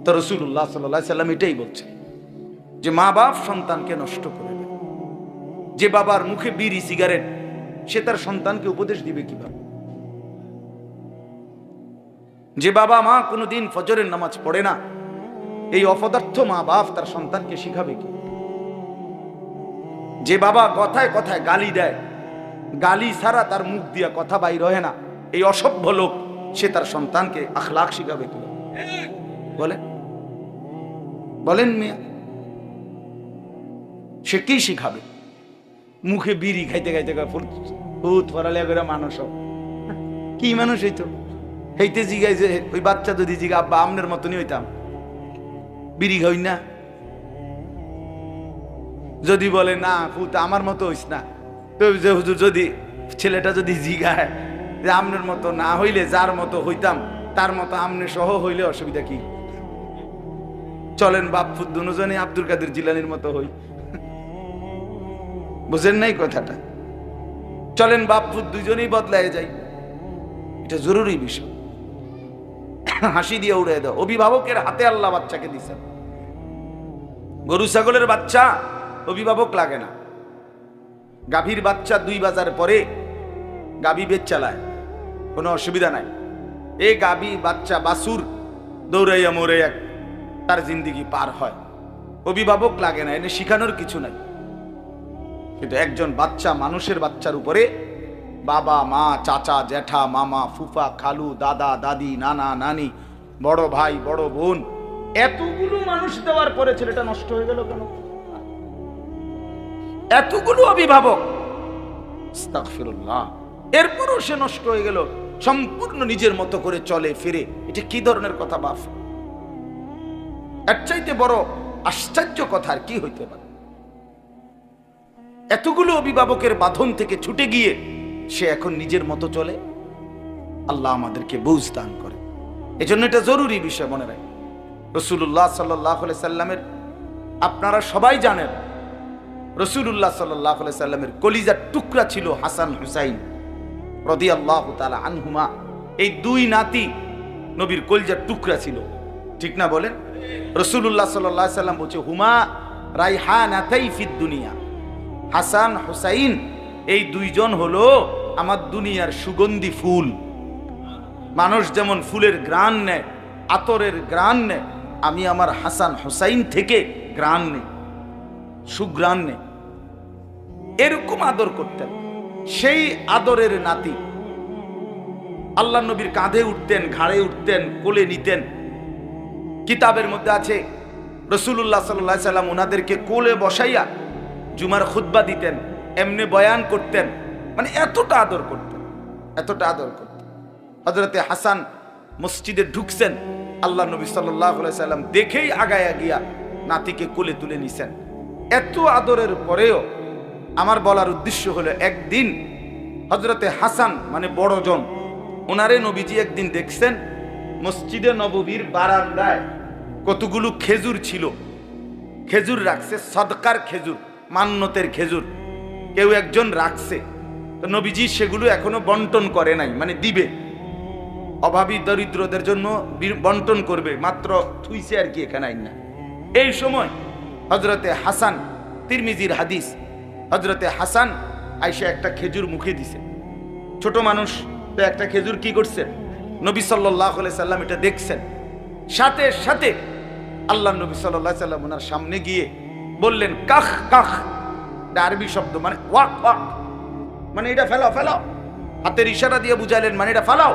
তো রাসূলুল্লাহ সাল্লাল্লাহু আলাইহি সাল্লাম এটাই বলছে যে মা বাপ সন্তানকে নষ্ট করে দেয়। যে বাবার মুখে বিড়ি সিগারেট, সে তার সন্তানকে উপদেশ দিবে কিভাবে? যে বাবা মা কোনোদিন ফজরের নামাজ পড়ে না, এই অপদার্থ মা বাপ তার সন্তানকে শিখাবে কি? যে বাবা কথায় কথায় গালি দেয়, গালি ছাড়া তার মুখ দিয়া কথা বাইর হয় না, এই অসভ্য লোক, সে তার সন্তানকে আখলাক শিখাবে কি? বলেন বলেন মিয়া, সে কি শিখাবে? মুখে বিড়ি খাইতে খাইতে ভূত ফরালিয়া করে মানুষ কি মানুষ হইতো? হইতে জিগাই যে ওই বাচ্চা যদি জিগা আব্বা আমনের মতনই হইতাম, বিড়ি খাই না, যদি বলে না ভূত আমার মতো হইস না, তো যে হুজুর যদি ছেলেটা যদি জিগায় যে আমনের মতো না হইলে যার মতো হইতাম তার মতো আমনে সহ হইলে অসুবিধা কি? চলেন বাপ ফুত দুজনে আব্দুল কাদের জিলানির মতো হই। বুঝেন নাই কথাটা? চলেন বাপ ফুত দুজনেই বদলায় যাই, এটা জরুরি বিষয়। হাসি দিয়ে উড়ে দাও। অভিভাবকের হাতে আল্লাহ বাচ্চাকে দিচ্ছেন। গরু ছাগলের বাচ্চা অভিভাবক লাগে না। গাভীর বাচ্চা 2 বাজার পরে গাভী বেচ চালায়, কোনো অসুবিধা নাই। এই গাভী বাচ্চা বাছুর দৌড়াইয়া মরে এক তার জিন্দিগি পার হয়, অভিভাবক লাগে না, এনে শিখানোর কিছু নাই। কিন্তু একজন বাচ্চা, মানুষের বাচ্চার উপরে বাবা মা চাচা জ্যাঠা মামা ফুফা খালু দাদা দাদি নানা নানি বড় ভাই বড় বোন এতগুলো মানুষ দেওয়ার পরে ছেলেটা নষ্ট হয়ে গেল কেন? এতগুলো অভিভাবক, আস্তাগফিরুল্লাহ, এরপরও সে নষ্ট হয়ে গেল, সম্পূর্ণ নিজের মতো করে চলে ফিরে। এটা কি ধরনের কথা বাপ? এর চাইতে বড় আশ্চর্য কথা আর কি হইতে পারে? এতগুলো অভিভাবকের বাঁধন থেকে ছুটে গিয়ে সে এখন নিজের মতো চলে। আল্লাহ আমাদেরকে বুঝ দান করে। এজন্য এটা জরুরি বিষয় মনে রাখেন। রাসূলুল্লাহ সাল্লাল্লাহু আলাইহি সাল্লামের, আপনারা সবাই জানেন, রাসূলুল্লাহ সাল্লাল্লাহু আলাইহি সাল্লামের কলিজার টুকরা ছিল হাসান হুসাইন রাদিয়াল্লাহু তাআলা আনহুমা। এই 2 নাতি নবীর কলিজার টুকরা ছিল, ঠিক না বলেন? রাসূলুল্লাহ সাল্লাল্লাহু আলাইহি সাল্লাম বলছে হুমা রাইহানাতাই ফিদ দুনিয়া। হাসান হুসাইন এই 2 জন হলো আমার দুনিয়ার সুগন্ধি ফুল। মানুষ যেমন ফুলের ঘ্রাণ নেয়, আতরের ঘ্রাণ নেয়, আমি আমার হাসান হুসাইন থেকে ঘ্রাণ নেই, সুঘ্রাণ নেই। এরকম আদর করতেন। সেই আদরের নাতি আল্লাহ নবীর কাঁধে উঠতেন, ঘাড়ে উঠতেন, কোলে নিতেন। কিতাবের মধ্যে আছে রাসূলুল্লাহ সাল্লাল্লাহু আলাইহি সাল্লাম ওনাদেরকে কোলে বসাইয়া জুমার খুতবা দিতেন, এমনি বয়ান করতেন, মানে এতটা আদর করতেন, এতটা আদর করতেন। হযরতে হাসান মসজিদে ঢুকছেন, আল্লাহ নবী সাল্লাল্লাহু আলাইহি সাল্লাম দেখেই আগায়া গিয়া নাতিকে কোলে তুলে নিছেন। এত আদরের পরেও আমার বলার উদ্দেশ্য হলো, একদিন হযরতে হাসান মানে বড়জন, ওনারে নবীজি একদিন দেখছেন মসজিদে নববীর বারান্দায় কতগুলো খেজুর ছিল, খেজুর রাখছে, সদকার খেজুর, মান্নতের খেজুর কেউ একজন রাখছে। তো নবীজি সেগুলো এখনো বন্টন করে নাই, মানে দিবে, অভাবী দরিদ্রদের জন্য বন্টন করবে, মাত্র থুইছে আর কি, এখানে আইন না। এই সময় হযরতে হাসান, তিরমিজির হাদিস, হযরতে হাসান আইসা একটা খেজুর মুখে দিছে। ছোট মানুষ তো একটা খেজুর কি করছে, নবী সাল্লাল্লাহু আলাইহি সাল্লাম এটা দেখছেন। সাথে সাথে আল্লাহ নবী সাল্লাল্লাহু আলাইহি সাল্লাম ওনার সামনে গিয়ে বললেন কাখ কাখ, আরবি শব্দ, মানে ওয়াক ওয়াক, মানে এটা ফেলাও ফেলাও, হাতের ইশারা দিয়ে বুঝাইলেন মানে এটা ফেলাও।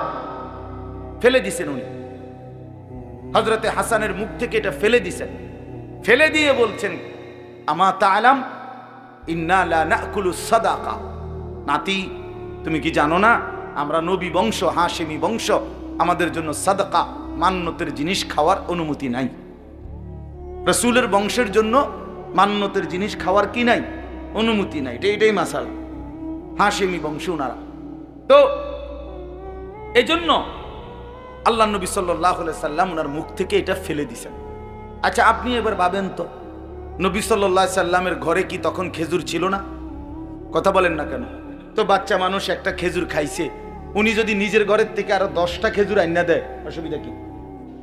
ফেলে দিছেন উনি, হযরতে হাসানের মুখ থেকে এটা ফেলে দিছেন। ফেলে দিয়ে বলছেন আমা তাআলাম ইন্না লা নাকুলু সাদাকা, নাতি তুমি কি জানো না আমরা নবী বংশ, হাশেমি বংশ, আমাদের জন্য সাদাকা মান্নতের জিনিস খাওয়ার অনুমতি নাই। রাসূলের বংশের জন্য মান্নতের জিনিস খাওয়ার কি নাই, অনুমতি নাই। এটাই মাসালা, হাশেমি বংশ ওনারা। তো এজন্য আল্লাহ নবী সাল্লাল্লাহু আলাইহি সাল্লাম ওনার মুখ থেকে এটা ফেলে দিছেন। আচ্ছা আপনি এবার ভাবেন তো, নবী সাল্লাল্লাহু আলাইহি সাল্লামের ঘরে কি তখন খেজুর ছিল না? কথা বলেন না কেন? তো বাচ্চা মানুষ একটা খেজুর খাইছে, উনি যদি নিজের ঘরের থেকে আরো 10টা খেজুর আইনা দেয়, অসুবিধা কি?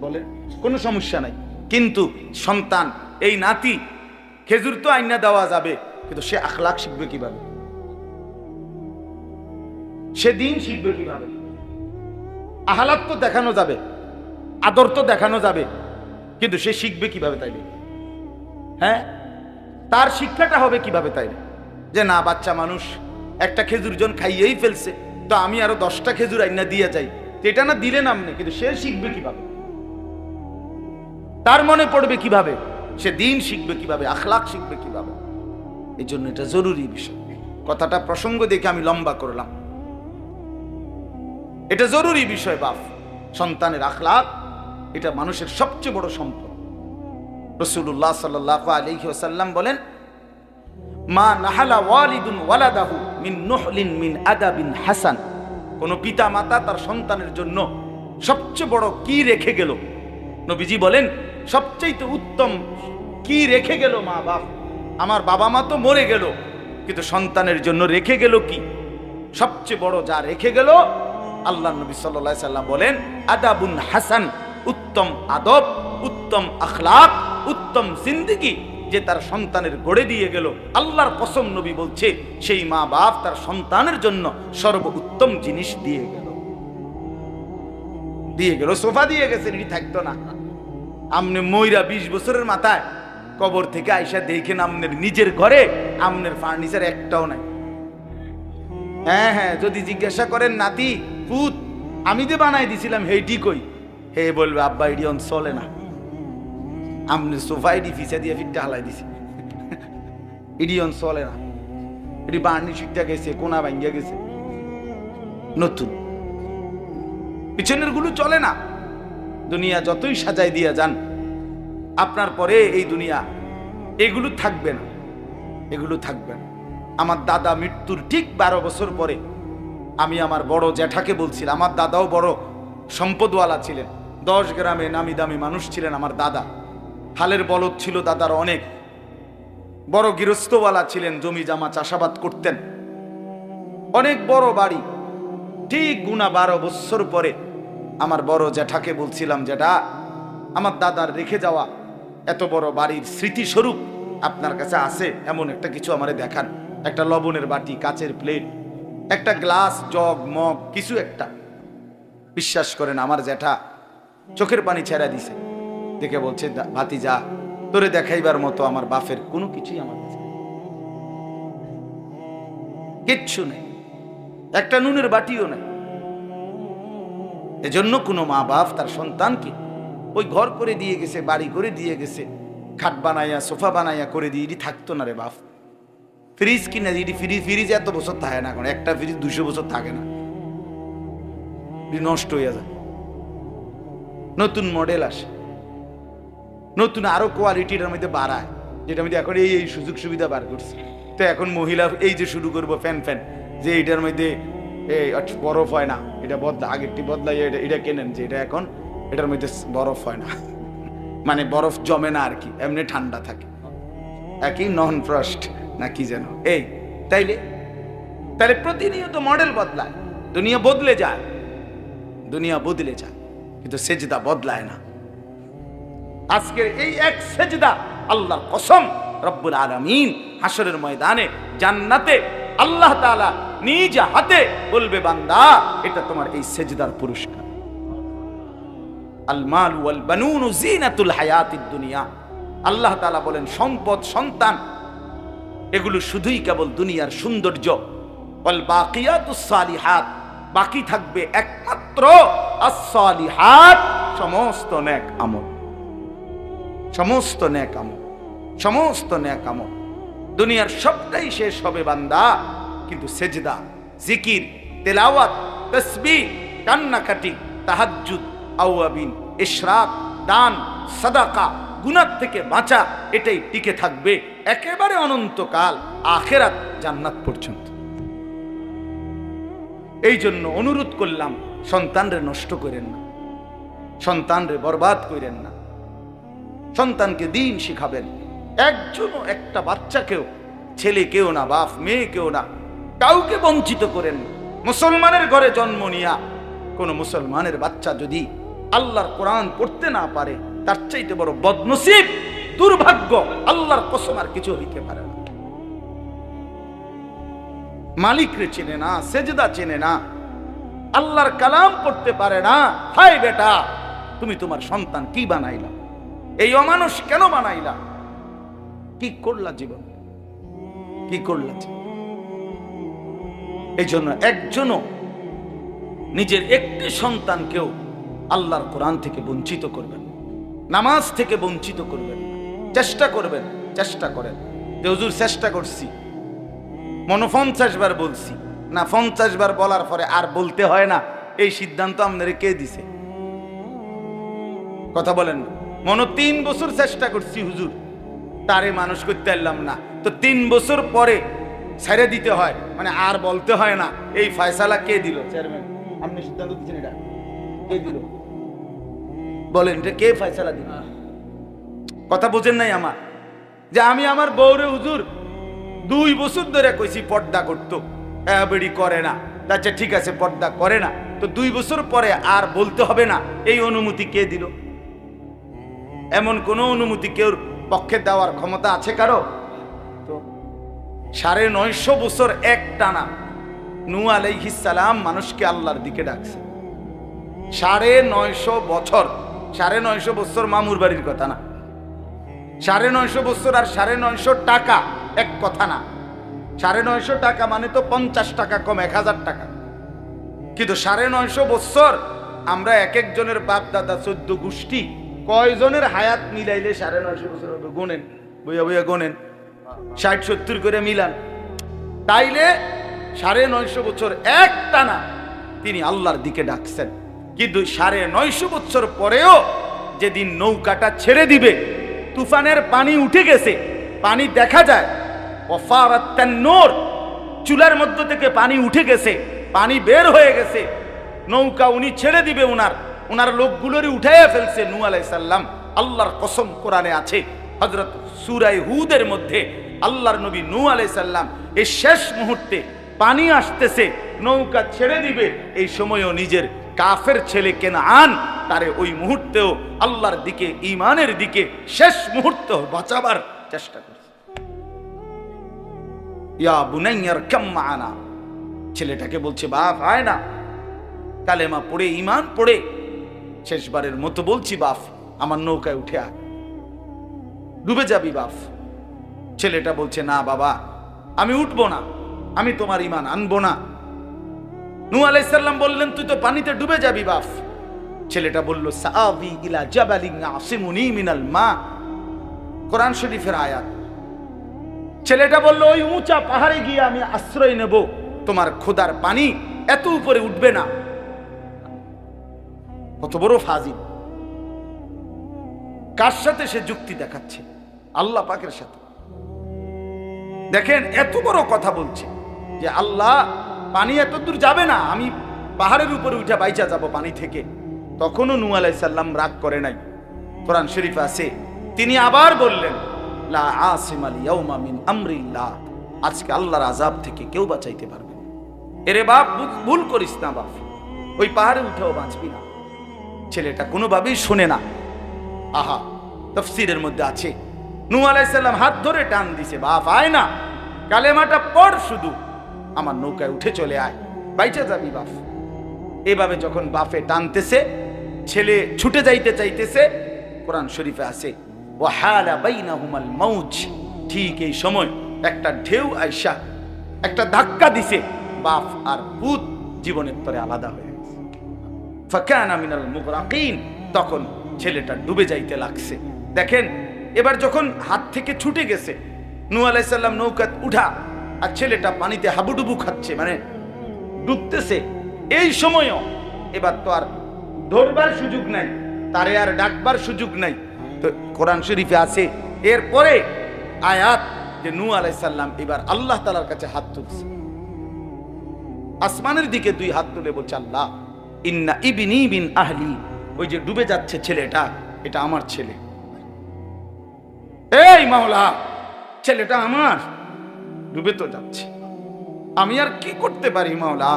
বলে কোনো সমস্যা নাই। কিন্তু সন্তান, এই নাতি, খেজুর তো আইনা দেওয়া যাবে, কিন্তু সে আখলাক শিখবে কিভাবে? সে দিন শিখবে কিভাবে? আহলাক তো দেখানো যাবে, আদর তো দেখানো যাবে, কিন্তু সে শিখবে কিভাবে তাইলে? হ্যাঁ, তার শিক্ষাটা হবে কিভাবে তাইলে? যে না, বাচ্চা মানুষ একটা খেজুর জন খাইয়েই ফেলছে, তো আমি আরো 10টা খেজুর আইনা দিয়ে যাই, এটা না দিলে নামনে, কিন্তু সে শিখবে কিভাবে? তার মনে পড়বে কিভাবে? সে দিন শিখবে কিভাবে? আখলাক শিখবে কিভাবে? এই জন্য এটা জরুরি বিষয়। কথাটা প্রসঙ্গ দেখে আমি লম্বা করলাম। এটা জরুরি বিষয় বাপ। সন্তানের আখলাক এটা মানুষের সবচেয়ে বড় সম্পদ। রাসূলুল্লাহ সাল্লাল্লাহু আলাইহি ওয়াসাল্লাম বলেন, মা নাহালা ওয়ালিদুন ওয়ালাদাহু মিন নুহলিন মিন আদাবিন হাসান। কোন পিতা মাতা তার সন্তানের জন্য সবচেয়ে বড় কি রেখে গেল? নবীজি বলেন, সবচেয়ে উত্তম কি রেখে গেল মা বাপ? আমার বাবা মা তো মরে গেল, কিন্তু সন্তানের জন্য রেখে গেল কি? সবচেয়ে বড় যা রেখে গেল, আল্লাহ নবী সাল্লাল্লাহু আলাইহি সাল্লাম বলেন, আদাবুন হাসান, উত্তম আদব, উত্তম আখলাক, উত্তম জিন্দেগি যে তার সন্তানের গড়ে দিয়ে গেল। আল্লাহর কসম, নবী বলছে, সেই মা বাপ তার সন্তানের জন্য সর্বোত্তম জিনিস দিয়ে গেল। সোফা দিয়ে গেছে, এটি থাকতো না। আমনে মইরা 20 বছরের মাথায় কবর থেকে আইসা দেখেন আমনের নিজের ঘরে আমনের ফার্নিচার একটাও নাই। হ্যাঁ হ্যাঁ, যদি জিজ্ঞাসা করেন নাতি পুত আমি যে বানাই দিছিলাম হেইটি কই, হে বলবে আব্বা এটি অন চলে না, আমনের সোফা এটি ফিসা দিয়ে ফিটটা হালাই দিছি, এটি অন চলে না, এটি বার্নি শিখতে গেছে, কোনা ভাঙ্গিয়া গেছে, নতুন পিছনের গুলো চলে না। দুনিয়া যতই সাজাই দিয়া যান, আপনার পরে এই দুনিয়া এগুলো থাকবে না, এগুলো থাকবে না। আমার দাদা মৃত্যুর ঠিক 12 বছর পরে আমি আমার বড় জ্যাঠাকে বলছিলাম, আমার দাদাও বড় সম্পদওয়ালা ছিলেন, 10 গ্রামে নামি দামি মানুষ ছিলেন আমার দাদা। হালের বলদ ছিল দাদার অনেক, বড় গৃহস্থওয়ালা ছিলেন, জমি জামা চাষাবাদ করতেন, অনেক বড় বাড়ি। ঠিক গুনা 12 বছর পরে আমার বড় জ্যাঠাকে বলছিলাম, জ্যাঠা আমার দাদার রেখে যাওয়া এত বড় বাড়ির স্মৃতিস্বরূপ আপনার কাছে আছে এমন একটা কিছু আমারে দেখান। একটা লবণের বাটি, কাচের প্লেট, একটা গ্লাস, জগ, মগ, কিছু একটা। বিশ্বাস করেন আমার জ্যাঠা চোখের পানি ছেড়া দিছে, দেখে বলছে, ভাতিজা তোরে দেখাইবার মতো আমার বাপের কোনো কিছুই আমার কাছে কিচ্ছু নেই, একটা নুনের বাটিও নেই। এজন্য কোনো মা বাপ তার সন্তানকে ওই ঘর করে দিয়ে গেছে, বাড়ি করে দিয়ে গেছে, খাট বানাইয়া সোফা বানাইয়া করে দিয়ে, এটি থাকতো না রে বাপ। ফ্রিজ কিনে দিই, ফ্রিজ এত বছর থাকে না, এখন একটা ফ্রিজ 200 বছর থাকে না, নষ্ট হয়ে যায়। নতুন মডেল আসে, নতুন আরো কোয়ালিটির মধ্যে বাড়ায়, যেটা মধ্যে এখন এই সুযোগ সুবিধা বার করছে। তো এখন মহিলা এই যে শুরু করবো ফ্যান যে এটার মধ্যে এই বরফ হয় না, এটা বদলা, আগেরটি বদলাই, এটা কেনেন যে এটা এখন এটার মধ্যে বরফ হয় না, মানে বরফ জমে না আর কি, এমনি ঠান্ডা থাকে, একই নন ফ্রস্ট না কি যেন এই। তাইলে প্রতিনিয়ত মডেল বদলায়, দুনিয়া বদলে যায়, দুনিয়া বদলে যায়, কিন্তু সেজদা বদলায় না। আজকের এই এক সেজদা, আল্লাহর কসম, রব্বুল আলামিন হাসরের ময়দানে জান্নাতে আল্লাহ তাআলা নিজ হাতে বলবে, বান্দা এটা তোমার এই সেজদার পুরস্কার। আল মাল ওয়াল বানুন জিনাতুল হায়াতিদ দুনিয়া। আল্লাহ তাআলা বলেন, সম্পদ, সন্তান এগুলো শুধুই কেবল দুনিয়ার সৌন্দর্য। ওয়াল বাকিয়াতুস সালিহাত, বাকি থাকবে একমাত্র আস-সালিহাত, সমস্ত নেক আমল, সমস্ত নেক আমল, সমস্ত নেক আমল। দুনিয়ার সবটাই শেষ হবে বান্দা, কিন্তু সেজদা, জিকির, তেলাওয়াত, তাসবিহ, কান্নাকাটি, তাহাজ্জুদ, আওয়াবিন, ইশরাক, দান, সাদাকা, গুনাহ থেকে বাঁচা, এটাই টিকে থাকবে একেবারে অনন্তকাল, আখিরাত, জান্নাত পর্যন্ত। এই জন্য অনুরোধ করলাম, সন্তানরে নষ্ট করেন না, সন্তানরে বরবাদ করেন না, সন্তানকে দিন শিখাবেন। একজনও একটা বাচ্চাকেও, ছেলে কেউ না, বাপ মেয়ে কেউ না, কাউকে বঞ্চিত করেন না। মুসলমানের ঘরে জন্ম নিয়া কোন মুসলমানের বাচ্চা যদি আল্লাহর কোরআন পড়তে না পারে, তার চাইতে বড় বদনসিব, দুর্ভাগ্য আল্লাহর কসম আর কিছু হইতে পারে না। মালিকরে চেনে না, সেজদা চেনে না, আল্লাহর কালাম পড়তে পারে না। হায় বেটা, তুমি তোমার সন্তান কি বানাইলা? এই অমানুষ কেন বানাইলা? কি করলা জীবন, কি করলা? এই জন্য একজনও নিজের একটি সন্তানকেও আল্লাহর কোরআন থেকে বঞ্চিত করবেন, নামাজ থেকে বঞ্চিত করবেন। চেষ্টা করবেন, চেষ্টা করেন যে হুজুর চেষ্টা করছি, 50 বার বলছি না, 50 বার বলার পরে আর বলতে হয় না, এই সিদ্ধান্ত আপনারা কে দিছে? কথা বলেন। 3 বছর চেষ্টা করছি হুজুর, তারে মানুষ করতে পারলাম না, তো 3 বছর পরে ছেড়ে দিতে হয়, মানে আর বলতে হয় না, এই ফয়সালা কে দিল? চেয়ারম্যান আপনি সিদ্ধান্ত দিচ্ছেন, এটা কে দিল বলেন? এটা কে ফয়সালা দিল? কথা বোঝেন নাই আমার? যে আমি আমার বউরে হুজুর 2 বছর ধরে কইছি পর্দা করতো, বেড়ি করে না, আচ্ছা ঠিক আছে পর্দা করে না, তো 2 বছর পরে আর বলতে হবে না, এই অনুমতি কে দিল? এমন কোন অনুমতি কেউ পক্ষে দেওয়ার ক্ষমতা আছে কারো? তো 950 বছর এক টানা নূহ আলাইহিস সালাম মানুষকে আল্লাহর দিকে ডাকছে। 950 বছর, 950 বছর মামুর বাড়ির কথা না। 950 বছর আর 950 টাকা এক কথা না। 950 টাকা মানে তো 50 টাকা কম, 1000 টাকা। কিন্তু 950 বছর আমরা এক একজনের বাপ দাদা 14 গোষ্ঠী কয়জনের হায়াত মিলাইলে 950 বছর হবে? গোনেন, বইয়া বইয়া গোনেন, 60-70 করে মিলান, তাইলে 950 বছর এক টানা তিনি আল্লাহর দিকে ডাকছেন। কিন্তু 950 বছর পরেও যেদিন নৌকাটা ছেড়ে দিবে, তুফানের পানি উঠে গেছে, পানি দেখা যায়, ওয়াফারাত নূর, চুলার মধ্য থেকে পানি উঠে গেছে, পানি বের হয়ে গেছে, নৌকা উনি ছেড়ে দিবে, ওনার লোকগুলোরই উঠাইয়া ফেলছে নূহ আলাইহিস সালাম। আল্লাহর কসম কোরআনে আছে, হযরত সূরা হুদের মধ্যে আল্লাহর নবী নূহ আলাইহিস সালাম এই শেষ মুহূর্তে পানি আসতেছে, নৌকা ছেড়ে দিবে, এই সময়ও নিজের কাফের ছেলে কেনান তারে ওই মুহূর্তেও আল্লাহর দিকে, ঈমানের দিকে শেষ মুহূর্ত বাঁচাবার চেষ্টা করছে। ইয়া বুনাইয়ার কাম মা'ানা, ছেলেটাকে বলছে বাপ আয় না, কালেমা পড়ে ঈমান পড়ে শেষবারের মতো বলছি বাপ আমার নৌকায় উঠে আয়, ডুবে যাবি বাপ। ছেলেটা বলছে না বাবা আমি উঠবো না, আমি তোমার ঈমান আনবো না। নূহ আলাইহিস সালাম বললেন তুই তো পানিতে ডুবে যাবি বাপ। ছেলেটা বলল সাআবি ইলা জাবালিন আসিমুনি মিনাল মা, কোরআন শরীফের আয়াত। ছেলেটা বলল ওই উঁচা পাহাড়ে গিয়ে আমি আশ্রয় নেব, তোমার খোদার পানি এত উপরে উঠবে না। কত বড় ফাজিল! কার সাথে সে যুক্তি দেখাচ্ছে? আল্লাহ পাকের সাথে। দেখেন এত বড় কথা বলছে যে আল্লাহ পানি এত দূর যাবে না, আমি পাহাড়ের উপরে উঠে বাইচা যাব পানি থেকে। তখনও নূহ আলাইহিস সালাম রাগ করে নাই। কোরআন শরীফে আছে, তিনি আবার বললেন লা আসিমাল ইয়াউমা মিন আমরিল্লাহ, আজকে আল্লাহর আযাব থেকে কেউ বাঁচাইতে পারবে না। এরে বাপ ভুল করিস না বাপ, ওই পাহাড়ে উঠেও বাঁচবি না। ছেলেটা কোনোভাবেই শোনে না। আহা, তাফসীরের মধ্যে আছে নূহ আলাইহিস সালাম হাত ধরে টান দিছে, বাপ আয় না, কালেমাটা পড়, শুধু আমার নৌকায় উঠে চলে আয়, বাইচা যাবি বাপ। এভাবে যখন বাপে টানতেছে, ছেলে ছুটে যাইতে চাইতেছে, কোরআন শরীফে আছে ওয়াহালা বাইনাহুমাল মাউজ, ঠিক এই সময় একটা ঢেউ আইসা একটা ধাক্কা দিছে, বাপ আর পুত জীবনের তরে আলাদা হয়ে গেছে। ফাকানা মিনাল মুগরাকিন, তখন ছেলেটা ডুবে যাইতে লাগছে। দেখেন এবার যখন হাত থেকে ছুটে গেছে, নূহ আলাইহিস সালাম নৌকা উঠা আর ছেলেটা পানিতে হাবুডুবু খাচ্ছে, মানে ডুবতেছে। এই সময়ও এবার তো আর ধরবার সুযোগ নাই, তারে আর ডাকবার সুযোগ নাই। তো কোরআন শরীফে আছে এরপরে আয়াত যে নূহ আলাইহিস সালাম এবার আল্লাহ তাআলার কাছে হাত তুলছে, আসমানের দিকে 2 হাত তুলে বলছে আল্লাহ ইন্না ইবনি মিন আহলি, ওই যে ডুবে যাচ্ছে ছেলেটা, এটা আমার ছেলে। এই মাওলা, ছেলেটা আমার, ডুবে তো যাচ্ছে, আমি আর কি করতে পারি মাওলা,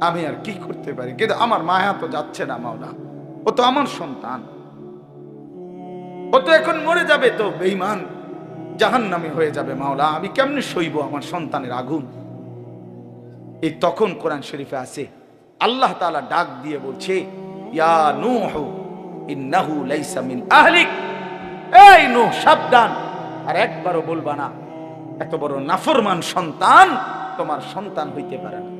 আমি আর কি করতে পারি, কিন্তু আমার মায়া তো যাচ্ছে না মাওলা, ও তো আমার সন্তান, ও তো এখন মরে যাবে, তো বেঈমান জাহান্নামী হয়ে যাবে মাওলা, আমি কেমনে সইব আমার সন্তানের আগুন। এই তখন কোরআন শরীফে আছে আল্লাহ তাআলা ডাক দিয়ে বলছে, ইয়া নূহ ইন্নাহু লাইসা মিন আহলিক, এই নূহ সাবধান, আর একবারও বলবা না এত বড় নাফরমান সন্তান তোমার সন্তান হইতে পারে না।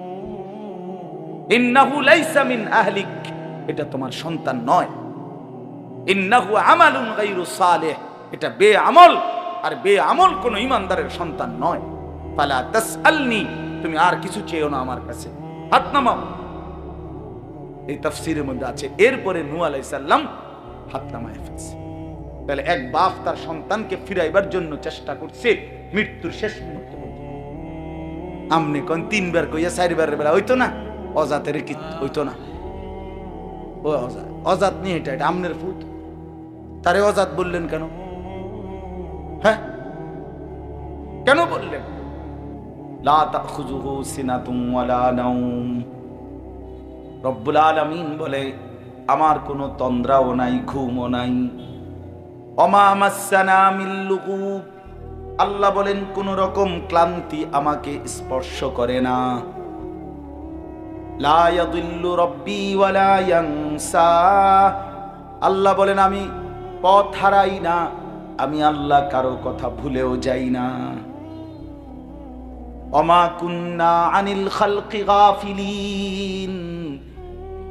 ইন্নাহু লাইসা মিন আহলিক, এটা তোমার সন্তান নয়। ইন্নাহু আমালুন গায়রু সালিহ, এটা বেআমল, আর বেআমল কোন ঈমানদারের সন্তান নয়। ফালা তাসআলনি, তুমি আর কিছু চেয়েও না আমার কাছে, হাত নামাও। এই তাফসীরের মধ্যে আছে এরপরে নূহ আলাইহিস সালাম হাত নামায় ফেলছে। তাহলে এক বাপ তার সন্তানকে ফিরাইবার জন্য চেষ্টা করছে মৃত্যুর শেষ মুহূর্তে। আমনে কোন তিনবার কইয়া চারবারের বেলা হইতো না, অজাতের কি হইতো না, ও অজাত, অজাত নিয়ে এটা আমনের ফুট, তারে অজাত বললেন কেন? হ্যাঁ কেন বললেন? লা তাখুযুহু সিনাতুন ওয়ালা নাওম, রব্বুল আলামিন বলে আমার কোনো তন্দ্রাও নাই, ঘুমও নাই। ওমা মাসসানা মিন লুগুব, আল্লাহ বলেন কোন রকম ক্লান্তি আমাকে স্পর্শ করে না। লা ইয়াদিল্লু রাব্বি ওয়ালা ইয়ানসা, আল্লাহ বলেন আমি পথ হারাই না, আমি আল্লাহ কারো কথা ভুলেও যাই না। ওমা কুন্না আনিল খালকি গাফিলিন,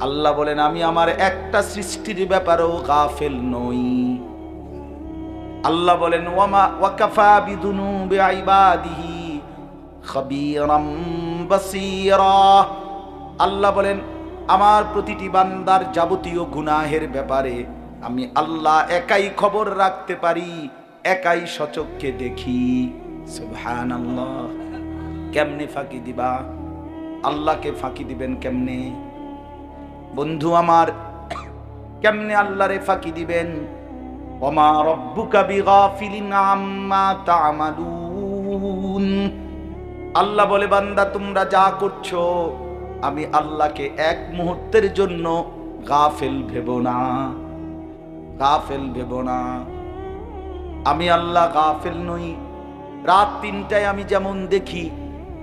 আল্লাহ বলেন আমি আমার একটা সৃষ্টির ব্যাপারেও গাফেল নই। আল্লাহ বলেন ওয়ামা ওয়াকাফা বিদুনুবি ইবাদিহি খাবীরাম বাসীরা, আল্লাহ বলেন আমার প্রতিটি বান্দার যাবতীয় গুনাহের ব্যাপারে আমি আল্লাহ একাই খবর রাখতে পারি, একাই সচক্ষে দেখি। সুবহানাল্লাহ। কেমনে ফাঁকি দিবা? আল্লাহকে ফাঁকি দিবেন কেমনে? বন্ধু আমার, কেমনে আল্লাহরে ফাঁকি দিবেন? ওমা রব্বুকা বিগাফিলিন আম্মা তা'মালুন, আল্লাহ বলে বান্দা তোমরা যা করছো আমি আল্লাহকে এক মুহূর্তের জন্য গাফেল ভেবো না, গাফেল ভেবো না। আমি আল্লাহ গাফেল নই। রাত ৩টায় আমি যেমন দেখি,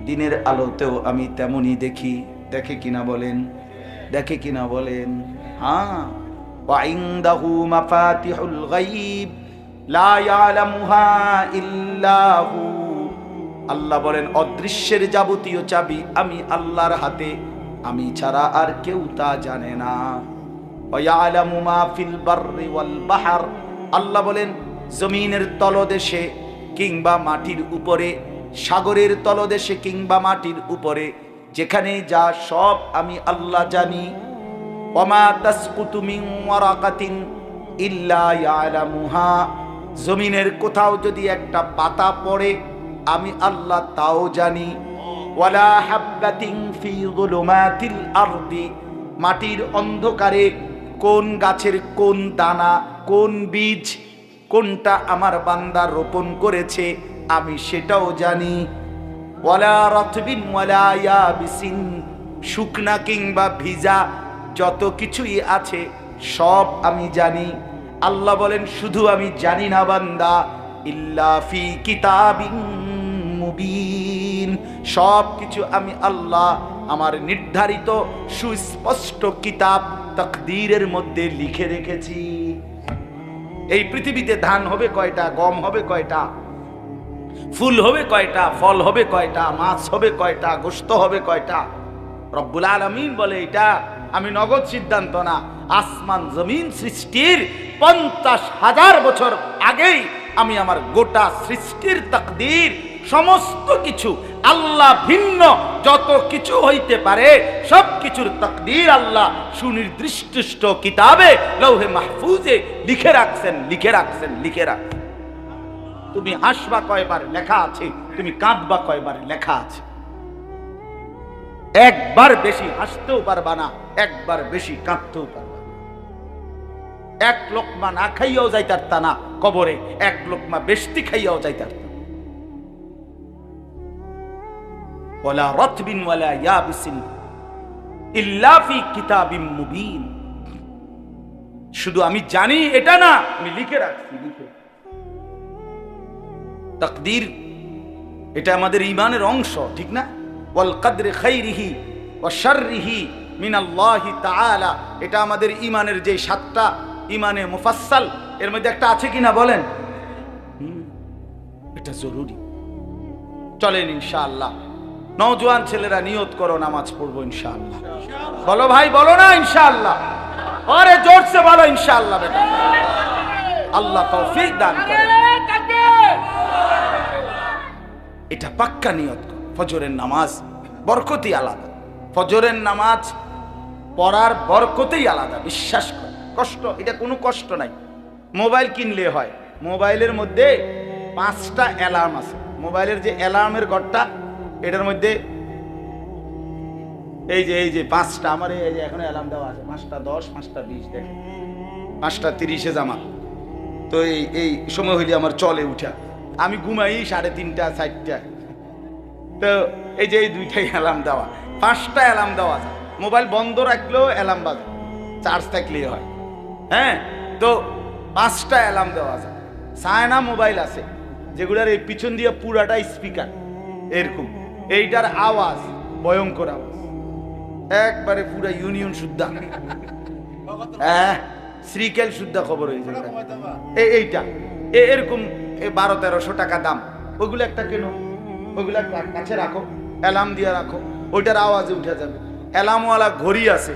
দিনের আলোতেও আমি তেমনই দেখি। দেখে কিনা বলেন? দেখে কিনা বলেন? হ্যাঁ। وعنده مفاتيح الغيب لا يعلمها إلا هو, আল্লাহ বলেন অদৃশ্যের যাবতীয় চাবি আমি আল্লাহর হাতে, আমি ছাড়া আর কেউ তা জানে না। ويعلم ما في البر والبحر, আল্লাহ বলেন জমিনের তলদেশে কিংবা মাটির উপরে, সাগরের তলদেশে কিংবা মাটির উপরে, যেখানে যা সব আমি আল্লাহ জানি। ওমা তাসকুতু মিন ওয়ারাকাতিন ইল্লা ইয়ালামুহা, জমিনের কোথাও যদি একটা পাতা পড়ে আমি আল্লাহ তাও জানি। ওয়ালা হাববাতিন ফি যুলুমাতিল আরদি, মাটির অন্ধকারে কোন গাছের কোন দানা, কোন বীজ, কোনটা আমার বান্দা রোপণ করেছে আমি সেটাও জানি। ওয়ালা রাতবিন ওয়ালা ইয়াবিসিন, শুকনা কিংবা ভিজা যত কিছুই আছে সব আমি জানি। আল্লাহ বলেন শুধু আমি জানি না বান্দা, ইল্লা ফি কিতাবিন মুবিন, সব কিছু আমি আল্লাহ আমার নির্ধারিত সুস্পষ্ট কিতাব তাকদীরের মধ্যে লিখে রেখেছি। এই পৃথিবীতে ধান হবে কয়টা, গম হবে কয়টা, ফুল হবে কয়টা, ফল হবে কয়টা, মাছ হবে কয়টা, গোশত হবে কয়টা, রব্বুল আলামিন বলে এটা আমি নগদ সিদ্ধান্ত না, আসমান জমিন সৃষ্টির 50,000 বছর আগেই আমি আমার গোটা সৃষ্টির তাকদীর সমস্ত কিছু আল্লাহ ভিন্ন যত কিছু হইতে পারে সব কিছুর তাকদীর আল্লাহ সুনির্দিষ্ট কিতাবে লৌহে মাহফুজে লিখে রাখছেন, লিখে রাখছেন, লিখে রাখছেন। তুমি হাসবা কয়বার লেখা আছে, তুমি কাঁদবা কয়বার লেখা আছে। একবার বেশি হাসতেও পারবা না, একবার বেশি কাঁদতেও পারবা না। এক লোকমা না খাইয়াও যাইতারতা না কবরে, এক লোকমা বেশতি খাইয়াও যাইতারতা। ওয়ালা রাতবিন ওয়ালা ইয়াবিসিন, ইল্লা ফি কিতাবিম মুবিন। শুধু আমি জানি এটা না, আমি লিখে রাখছি। লিখে তাকদীর এটা আমাদের ঈমানের অংশ, ঠিক না? ওয়াল কদরি খাইরিহি ওয়া শাররিহি মিনাল্লাহি তাআলা, এটা আমাদের ঈমানের যে 7টা ঈমানে মুফাসসাল এর মধ্যে একটা আছে কিনা বলেন? এটা জরুরি। চলেন ইনশাআল্লাহ নওজোয়ান ছেলেরা নিয়ত করো, নামাজ পড়বো ইনশাআল্লাহ। বলো ভাই, বলো না ইনশাআল্লাহ? আরে জোরসে বলো ইনশাআল্লাহ। বেটা আল্লাহ তৌফিক দান করে। এটা পাক্কা নিয়ত করো। ফজরের নামাজ বরকতই আলাদা। ফজরের নামাজ পড়ার বরকতই আলাদা, বিশ্বাস করো। কষ্ট, এটা কোনো কষ্ট নাই। মোবাইল কিনলে হয়, মোবাইলের মধ্যে 5টা অ্যালার্ম আছে। মোবাইলের যে অ্যালার্মের ঘরটা, এটার মধ্যে এই যে 5টা, আমার এই যে এখন অ্যালার্ম দেওয়া আছে 5টা 10, 5টা 20, দেখেন 5টা 30-এ জামাত। তো এই সময় হইলে আমার চলে উঠা, আমি ঘুমাই 3:30 4টা। তো এই যে এই 2টাই অ্যালার্ম দেওয়া, 5টা অ্যালার্ম দেওয়া আছে। মোবাইল বন্ধ রাখলেও অ্যালার্ম বাজে, চার্জ থাকলেই হয়। হ্যাঁ, তো 5টা অ্যালার্ম দেওয়া আছে। সায়না মোবাইল আছে যেগুলার এই পিছন দিয়ে পুরাটা স্পিকার এরকম, এইটার আওয়াজ ভয়ঙ্কর আওয়াজ, একবারে পুরা ইউনিয়ন শুদ্ধা, হ্যাঁ শ্রীকেল শুদ্ধা খবর হয়েছে। এইটা এরকম 1200-1300 টাকা দাম। ওইগুলো একটা কেন, ওইগুলো কাছে রাখো, অ্যালার্ম দিয়ে রাখো, ওইটার আওয়াজে উঠে যাবে। অ্যালার্মওয়ালা ঘড়ি আছে,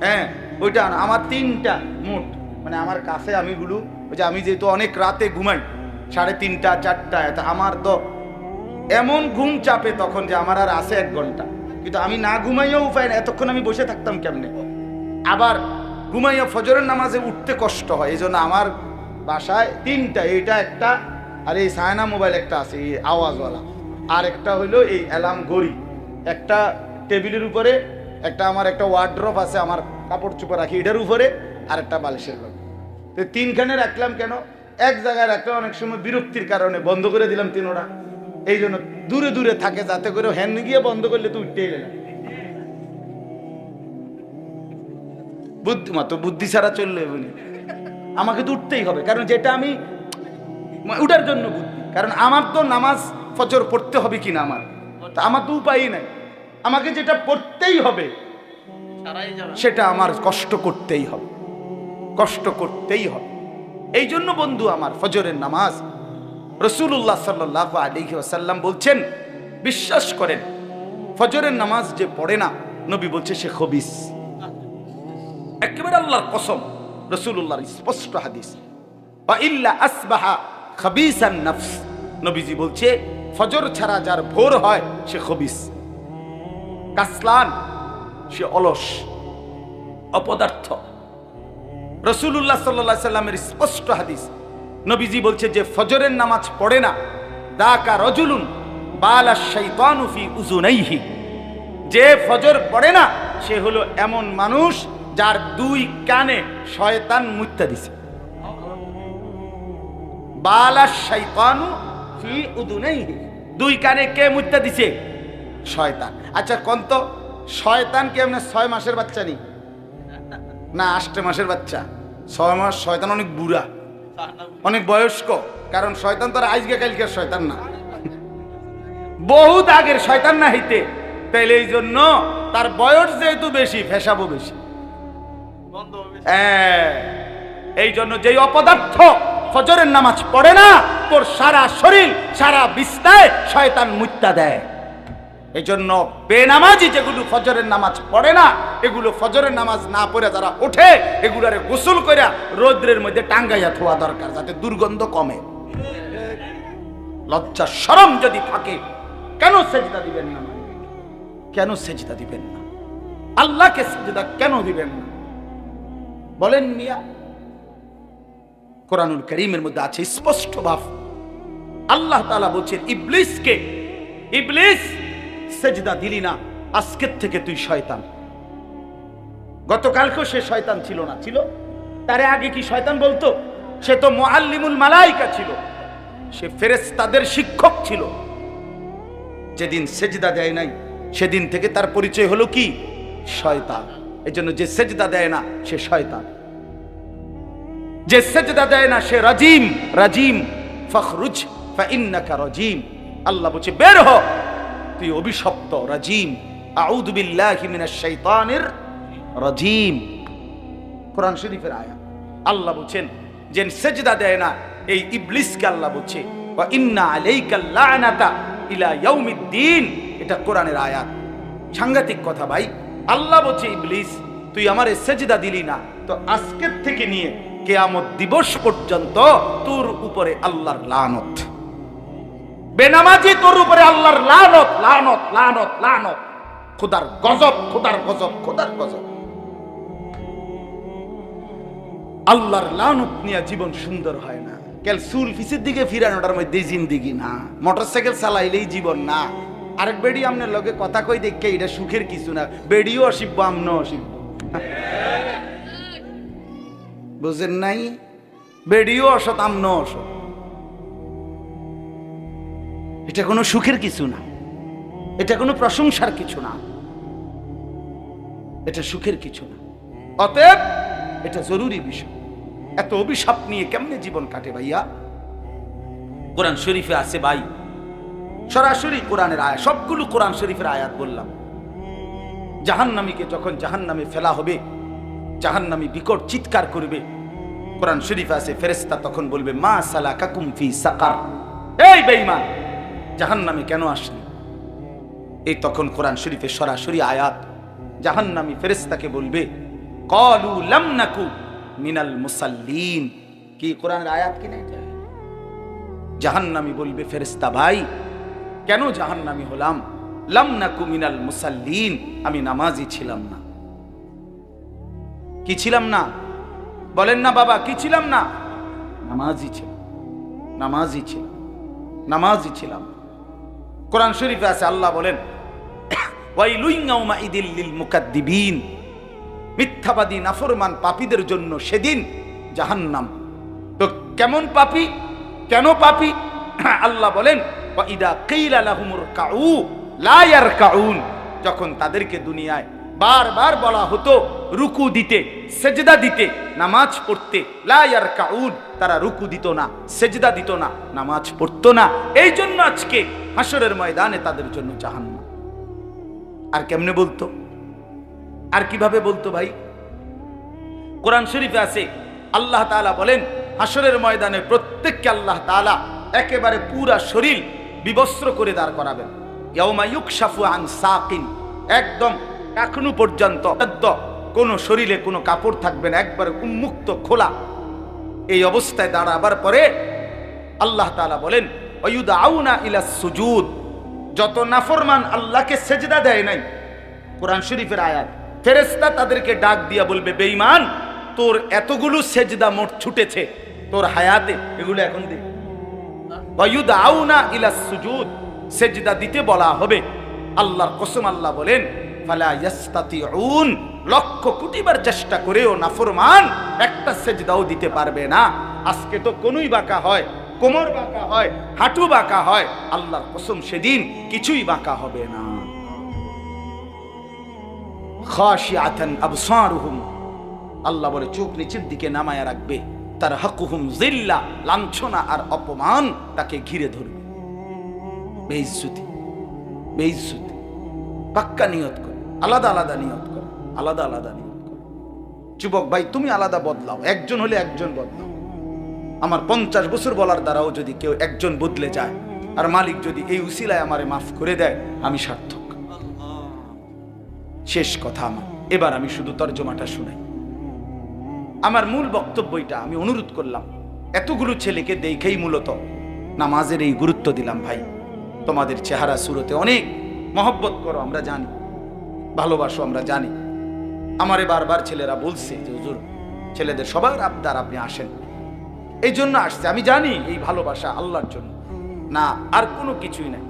হ্যাঁ ওইটা আমার 3টা মোট, মানে আমার কাছে আমি গুলো, ওই যে আমি যেহেতু অনেক রাতে ঘুমাই 3:30 4টা, আমার তো এমন ঘুম চাপে তখন যে আমার আর আছে 1 ঘন্টা, কিন্তু আমি না ঘুমাইও উপায় না, এতক্ষণ আমি বসে থাকতাম কেমনে। আবার ঘুমাইয়া ফজরের নামাজে উঠতে কষ্ট হয়, এই জন্য আমার বাসায় 3টা, এইটা একটা, আর এই সায়না মোবাইল একটা আছে এই আওয়াজওয়ালা, আর একটা হইলো এই অ্যালার্ম ঘড়ি, একটা টেবিলের উপরে, একটা আমার একটা ওয়ার্ড্রপ আছে আমার কাপড় চোপড় রাখি এটার উপরে, আর একটা বালিশের লোক। তো 3খানে রাখলাম কেন? এক জায়গায় রাখলে অনেক সময় বিরক্তির কারণে বন্ধ করে দিলাম 3টা, এই জন্য দূরে দূরে থাকে, যাতে করে হ্যান্ড গিয়ে বন্ধ করলে তো উঠতেই গেলে বুদ্ধিমতো, বুদ্ধি ছাড়া চললে আমাকে তো উঠতেই হবে, কারণ যেটা আমি উঠার জন্য বুদ্ধি, কারণ আমার তো নামাজ ফজর পড়তে হবে কিনা আমার তো উপায়ই নাই, আমাকে যেটা পড়তেই হবে সেটা আমার কষ্ট করতেই হবে, কষ্ট করতেই হবে। এই জন্য বন্ধু আমার ফজরের নামাজ রাসূলুল্লাহ সাল্লাল্লাহু আলাইহি ওয়াসাল্লাম বলছেন, বিশ্বাস করেন ফজরের নামাজ যে পড়ে না, নবী বলছে সে খবিস। একেবারে আল্লাহর কসম, রাসূলুল্লাহর স্পষ্ট হাদিস, ওয়া ইল্লা আসবাহা খাবিসান নফস, নবীজি বলছে ফজর ছাড়া যার ভোর হয় সে খবিস, কাসলান, সে অলস, অপদার্থ। রাসূলুল্লাহ সাল্লাল্লাহু আলাইহি সাল্লামের স্পষ্ট হাদিস, নবীজি বলছে যে ফজরের নামাজ পড়ে না, দাকা রাজুলুন বালাশ শাইতানু ফি উযুনাইহি, যে ফজর পড়ে না সে হলো এমন মানুষ যার 2 কানে শয়তান মুত্তা দিছে। বালাশ শাইতানু ফি উযুনাইহি, 2 কানে কে মুত্তা দিছে? শয়তান। আচ্ছা কোন তো শয়তান কি এমনি 6 মাসের বাচ্চা নি না 8 মাসের বাচ্চা? 6 মাস শয়তান অনেক বুড়া, অনেক বয়স্ক, কারণ শয়তান তো আর আজকে কালকের শয়তান না, বহুত আগের শয়তান না হইতে, তাইলে এই জন্য তার বয়স যেহেতু বেশি, ফেসাবো বেশি। এই জন্য যেই অপদার্থ ফজরের নামাজ পড়ে না, তোর সারা শরীর সারা বিছনায় শয়তান মুত্তা দেয়। এই জন্য বেনামাজি যেগুলো ফজরের নামাজ পড়ে না, এগুলো ফজরের নামাজ না পড়ে যারা ওঠে, এগুলারে গোসল কইরা রৌদ্রের মধ্যে টাঙ্গাইয়া থোয়া দরকার, যাতে দুর্গন্ধ কমে। লজ্জা শরম যদি থাকে, কেন সেজদা দিবেন না? কেন সেজদা দিবেন না? আল্লাহকে সেজদা কেন দিবেন না বলেন মিয়া? কোরআনুল কারীমের মধ্যে আছে স্পষ্ট ভাব, আল্লাহ তাআলা বলছেন ইবলিসকে, ইবলিস সেজদা দিলি না, আজকের থেকে তুই শয়তান। গতকালকেও সে শয়তান ছিল না? ছিল। তারে আগে কি শয়তান বলতো? সে তো মুআল্লিমুল মালাইকা ছিল, সে ফেরেশতাদের শিক্ষক ছিল। যেদিন সেজদা দেয় নাই, সেদিন থেকে তার পরিচয় হলো কি? শয়তান। এই জন্য যে সেজদা দেয় না সে শয়তান, যে সেজদা দেয় না সে রাজিম। রাজিম ফখরুজ ফাইন্নাকা রাজিম। আল্লাহ বলছে বের হ, তুই অভিশপ্ত রাজিম। আউযু বিল্লাহি মিনাশ শাইতানির রাজিম। কোরআন শরীফের আয়াত। আল্লাহ বলছেন যে সেজদা দেয় না এই ইবলিসকে আল্লাহ বলছে ওয়া ইন্না আলাইকাল লা'নাতা ইলা ইয়াউমিদ্দিন। এটা কোরআনের আয়াত। সাংঘাতিক কথা ভাই। আল্লাহ বলছে ইবলিস তুই আমারে সেজদা দিলি না, তো আজকের থেকে নিয়ে কিয়ামত দিবস পর্যন্ত তোর উপরে আল্লাহর লানত। বেনামাজি তোর উপরে আল্লাহর লানত, লানত, লানত, লানত। খোদার গজব, খোদার গজব, খোদার গজব। আল্লাহর লানত নিয়ে জীবন সুন্দর হয় না। কেল চুল ফিসের দিকে ফিরানোটার মধ্যে জিন্দিগি না। মোটরসাইকেল চালাইলেই জীবন না। আরেক বেডি আমনের লগে কথা কই দেখে এটা সুখের কিছু না। বেডিও অসিব্য, আমনও অসিব্য। বুঝেন নাই? বেডিও অসৎ, আমনও অসৎ। এটা কোনো সুখের কিছু না, এটা কোনো প্রশংসার কিছু না, এটা সুখের কিছু না। অতএব এটা জরুরি বিষয়। এত অভিশাপ নিয়ে কেমনে জীবন কাটে ভাইয়া? কোরআন শরীফে আছে ভাই, সরাসরি কোরআনের আয়াত, সবগুলো কোরআন শরীফের আয়াত বললাম। জাহান্নামীকে যখন জাহান্নামে ফেলা হবে, জাহান্নামী বিকট চিৎকার করবে। কোরআন শরীফে আছে ফেরেশতা তখন বলবে মা সালাকাকুম ফি সাকার। এই বেঈমান, জাহান্নামে কেন আসলি? এই তখন কোরআন শরীফে সরাসরি আয়াত। জাহান্নামী ফেরেশতাকে বলবে ক্বালু লাম নাকু মিনাল মুসাল্লিন। কি কোরআনের আয়াত কি না এটা? জাহান্নামী বলবে ফেরেশতা ভাই কেন জাহান্নামী হলাম? লাম নাকু মিনাল মুসাল্লিন, আমি নামাজি ছিলাম না। কি ছিলাম না? বলেন না বাবা, কি ছিলাম না? নামাজি ছিলাম, নামাজি ছিলাম, নামাজি ছিলাম। কোরআন শরীফে আছে আল্লাহ বলেন ওয়াইলুন ইয়াউমাইদিল লিল মুকাদ্দিবিন। মিথ্যাবাদী নাফরমান পাপীদের জন্য সেদিন জাহান্নাম। তো কেমন পাপী, কেন পাপী? আল্লাহ বলেন ওয়াইদা কিলা লাহুমুর কাউ লা ইয়ারকাউন। যখন তাদেরকে দুনিয়ায় বারবার বলা হতো রুকু দিতে, সেজদা দিতে, নামাজ পড়তে, লা ইয়ারকাউন, তারা রুকু দিত না, সেজদা দিত না, নামাজ পড়তো না। এই জন্য আজকে হাসরের ময়দানে তাদের জন্য জাহান্নাম। আর কেমনে বলতো? আর কিভাবে বলতো ভাই? কোরআন শরীফে আছে আল্লাহ তাআলা বলেন হাসরের ময়দানে প্রত্যেককে আল্লাহ তাআলা একেবারে পুরা শরীর বিবস্ত্র করে দাঁড় করাবেন। ইয়াউমা ইউকশাফু আন সাকিন, একদম টাকনু পর্যন্ত কোন শরীরে কোনো কাপড় থাকবে না, একবারে উন্মুক্ত খোলা। এই অবস্থায় দাঁড়াবার পরে আল্লাহ তাআলা বলেন ওয়ায়ুদআউনা ইলাস সুজুদ। যত নাফরমান আল্লাহকে সেজদা দেয় নাই, কোরআন শরীফের আয়াত, ফেরেশতা তাদেরকে ডাক দিয়া বলবে বেঈমান তোর এতগুলো সেজদা মোট ছুটেছে তোর হায়াতে, এগুলো এখন দে। ওয়ায়ুদআউনা ইলাস সুজুদ, সেজদা দিতে বলা হবে। আল্লাহর কসম আল্লাহ বলেন ফালা ইয়াস্তাতিউন, লক্ষ কোটিবার চেষ্টা করেও নাফরমান একটা সেজদাও দিতে পারবে না। আজকে তো কোনই বাঁকা হয়, কোমর বাঁকা হয়, হাঁটু বাঁকা হয়, আল্লাহর কসম সেদিন কিছুই বাঁকা হবে না। খাশিআতান আবসারুহুম, আল্লাহ বলে চোখ নিচের দিকে নামায়া রাখবে। তারহাকুহুম যিল্লা, লাঞ্ছনা আর অপমান তাকে ঘিরে ধরবে। বেইজ্জতি, বেইজ্জতি। পাক্কা নিয়ত করে, আলাদা আলাদা নিয়ত করে, আলাদা আলাদা নিয়ত করে। যুবক ভাই তুমি আলাদা বদলাও, একজন হলে একজন বদলাও। আমার 50 বছর বলার দ্বারাও যদি কেউ একজন বদলে যায়, আর মালিক যদি এই উসিলায় আমারে মাফ করে দেয়, আমি সার্থক। শেষ কথা আমার, এবার আমি শুধু তর্জমাটা শুনাই। আমার মূল বক্তব্যটা আমি অনুরোধ করলাম, এতগুলো ছেলেকে দেখেই মূলত নামাজের এই গুরুত্ব দিলাম। ভাই তোমাদের চেহারা সুরতে অনেক মহব্বত করো, আমরা জানি, ভালোবাসো, আমরা জানি। আমারে বারবার ছেলেরা বলছে যে হুজুর ছেলেদের সবার আবদার আপনি আসেন, এই জন্য আসছে। আমি জানি এই ভালোবাসা আল্লাহর জন্য, না আর কোনো কিছুই নাই,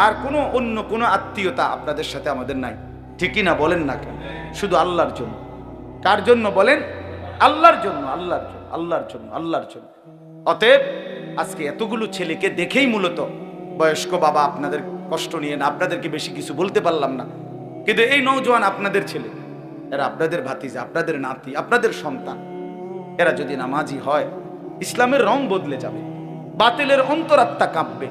আর কোনো অন্য কোনো আত্মীয়তা আপনাদের সাথে আমাদের নাই, ঠিকই না? বলেন না কেন? শুধু আল্লাহর জন্য। কার জন্য বলেন? আল্লাহর জন্য, আল্লাহর জন্য, আল্লাহর জন্য, আল্লাহর জন্য। অতএব আজকে এতগুলো ছেলেকে দেখেই মূলত বয়স্ক বাবা আপনাদের কষ্ট নিয়ে না, আপনাদেরকে বেশি কিছু বলতে পারলাম না, কিন্তু এই নওজোয়ান আপনাদের ছেলে, এরা আপনাদের ভাতিজা, আপনাদের নাতি, আপনাদের সন্তান। এরা যদি নামাজি হয়, ইসলামের রং বদলে যাবে, বাতিলের অন্তরাত্মা কাঁপবে,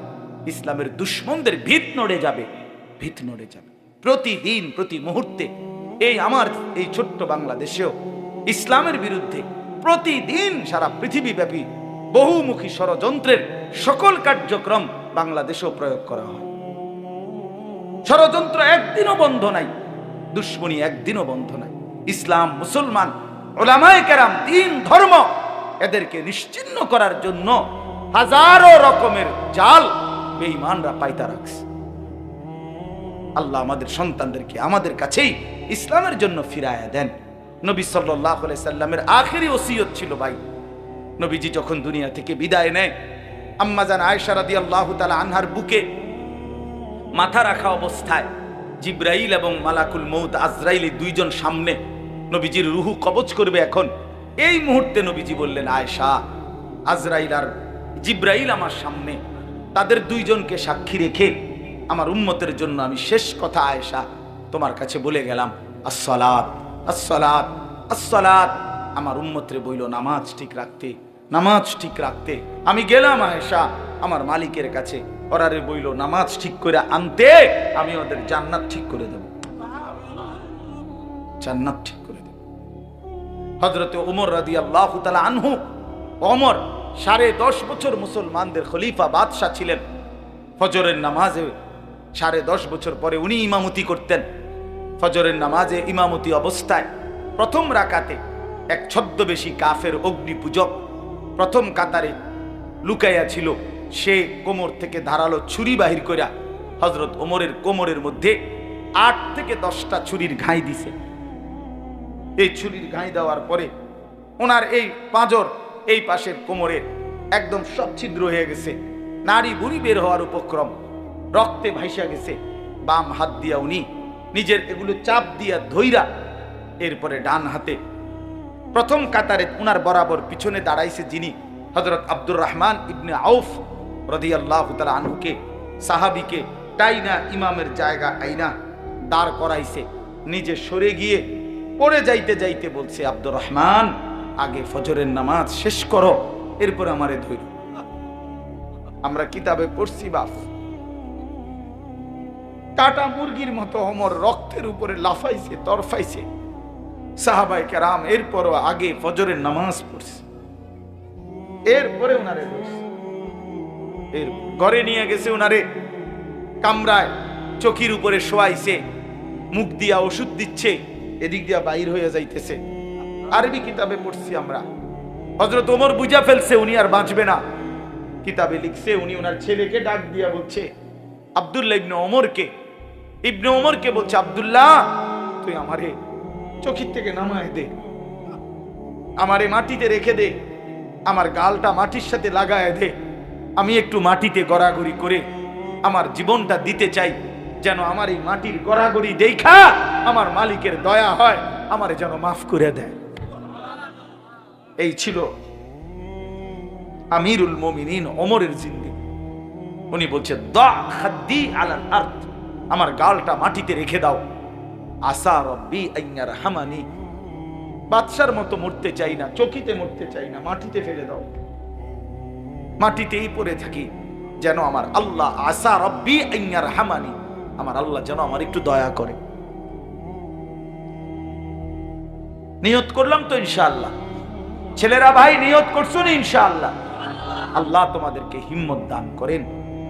ইসলামের দুশ্মনদের ভিত নড়ে যাবে, ভিত নড়ে যাবে। প্রতিদিন প্রতি মুহূর্তে এই আমার এই ছোট্ট বাংলাদেশেও ইসলামের বিরুদ্ধে প্রতিদিন সারা পৃথিবীব্যাপী বহুমুখী ষড়যন্ত্রের সকল কার্যক্রম বাংলাদেশেও প্রয়োগ করা হয়। ষড়যন্ত্র একদিনও বন্ধ নাই, দুশ্মনী একদিনও বন্ধ নাই। ইসলাম, মুসলমান, উলামায়ে কেরাম, দ্বীন, ধর্ম, এদেরকে নিশ্চিহ্ন করার জন্য হাজারো রকমের জাল বেঈমানরা পাইতা রাখছে। আল্লাহ আমাদের সন্তানদেরকে আমাদের কাছেই ইসলামের জন্য ফিরায়া দেন। নবী সাল্লাল্লাহু আলাইহি সাল্লামের আখেরি ওসিয়ত ছিল ভাই, নবীজি যখন দুনিয়া থেকে বিদায় নেয়, আম্মা জান আয়েশা রাদিয়াল্লাহু তাআলা আনহার বুকে মাথা রাখা অবস্থায় জিব্রাইল এবং মালাকুল মউত আজরাইল দুইজন সামনে, নবীজির রুহু কবজ করবে। এখন এই মুহূর্তে নবীজি বললেন, আয়েশা, আজরাইল আর জিব্রাইল আমার সামনে, তাদের দুইজনকে সাক্ষী রেখে আমার উম্মতের জন্য আমি শেষ কথা আয়েশা তোমার কাছে বলে গেলাম, আসসালাত আসসালাত আসসালাত। আমার উম্মতরে বইল নামাজ ঠিক রাখতে, নামাজ ঠিক রাখতে। আমি গেলাম আয়েশা আমার মালিকের কাছে, ওরারে বইল নামাজ ঠিক করে আনতে, আমি ওদের জান্নাত ঠিক করে দেব, জান্নাত ঠিক করে দেব। হযরতে ওমর রাদিয়াল্লাহু তাআলা আনহু, ওমর 10.5 বছর মুসলমানদের খলিফা বাদশা ছিলেন। ফজরের নামাজে 10.5 বছর পরে উনি ইমামতি করতেন। ফজরের নামাজে ইমামতি অবস্থায় প্রথম রাকাতে এক ছদ্মবেশী কাফের অগ্নি পূজক প্রথম কাতারে লুকাইয়া ছিল। সে কোমর থেকে ধারালো ছুরি বাহির কইরা হযরত ওমরের কোমরের মধ্যে 8 থেকে 10টা ছুরির ঘাই দিছে। এই ছুরির ঘাই দেওয়ার পরে ওনার এই পাঁজর এই পাশের কোমরে একদম সব ছিদ্র হয়ে গেছে, নাড়ি বুড়ি বের হওয়ার উপক্রম, রক্তে ভাইসা গেছে। বাম হাত দিয়া উনি নিজের এগুলো চাপ দিয়া ধইরা এরপরে ডান হাতে প্রথম কাতারে উনার বরাবর পিছনে দাঁড়াইছে যিনি, হযরত আব্দুর রহমান ইবনে আউফ রাদিয়াল্লাহু তাআলা আনহুকে, সাহাবীকে টাইনা ইমামের জায়গা আইনা দাঁড় করাইছে। নিজে সরে গিয়ে পড়ে যাইতে যাইতে বলছে, আব্দুর রহমান, আগে ফজরের নামাজ শেষ করো, এরপর আমারে ধইরো। আমরা কিতাবে পড়ছি বাপ, কাটা মুরগির মতো ওমর রক্তের উপরে লাফাইছে, তরফাইছে। সাহাবায়ে কেরাম এরপরও আগে ফজরের নামাজ পড়ছে, এরপরে উনারে ধরছে। এর ঘরে নিয়ে গেছে উনারে, কামরায় চকির উপরে শোয়াইছে, মুখ দিয়া ওষুধ দিচ্ছে, এদিক দিয়া বাইর হয়ে যাইতেছে। আরবি কিতাবে পড়ছি আমরা। হযরত ওমর বুঝা ফেলছে উনি আর বাঁচবে না। কিতাবে লিখছে উনি ওনার ছেলেকে ডাক দিয়া বলছে, আব্দুল্লাহ ইবনে ওমরকে বলছে, আব্দুল্লাহ, তুই আমারে চকির থেকে নামায় দে, আমারে মাটিতে রেখে দে, আমার গালটা মাটির সাথে লাগায় দে, আমি একটু মাটিতে গড়াগড়ি করে আমার জীবনটা দিতে চাই, যেন আমার এই মাটির গড়াগড়ি দেখা আমার মালিকের দয়া হয়, আমারে যেন মাফ করে দেয়। এই ছিল আমিরুল মুমিনিন ওমরের জিন্দেগি। উনি বলছে, দা খাদ্দি আলাল আরদ, আমার গালটা মাটিতে রেখে দাও, আসা রব্বি আইয়ারহামানি, বাদশার মতো মরতে চাই না, চকিতে মরতে চাই না, মাটিতে ফেলে দাও, মাটিতেই পড়ে থাকি, যেন আমার আল্লাহ, আসা রব্বি আইয়ারহামানি, আমার আল্লাহ যেন আমার একটু দয়া করে। নিয়ত করলাম তো ইনশাআল্লাহ, ছেলেরা ভাই নিয়ত করছুন ইনশাআল্লাহ। আল্লাহ তোমাদেরকে হিম্মত দান করেন,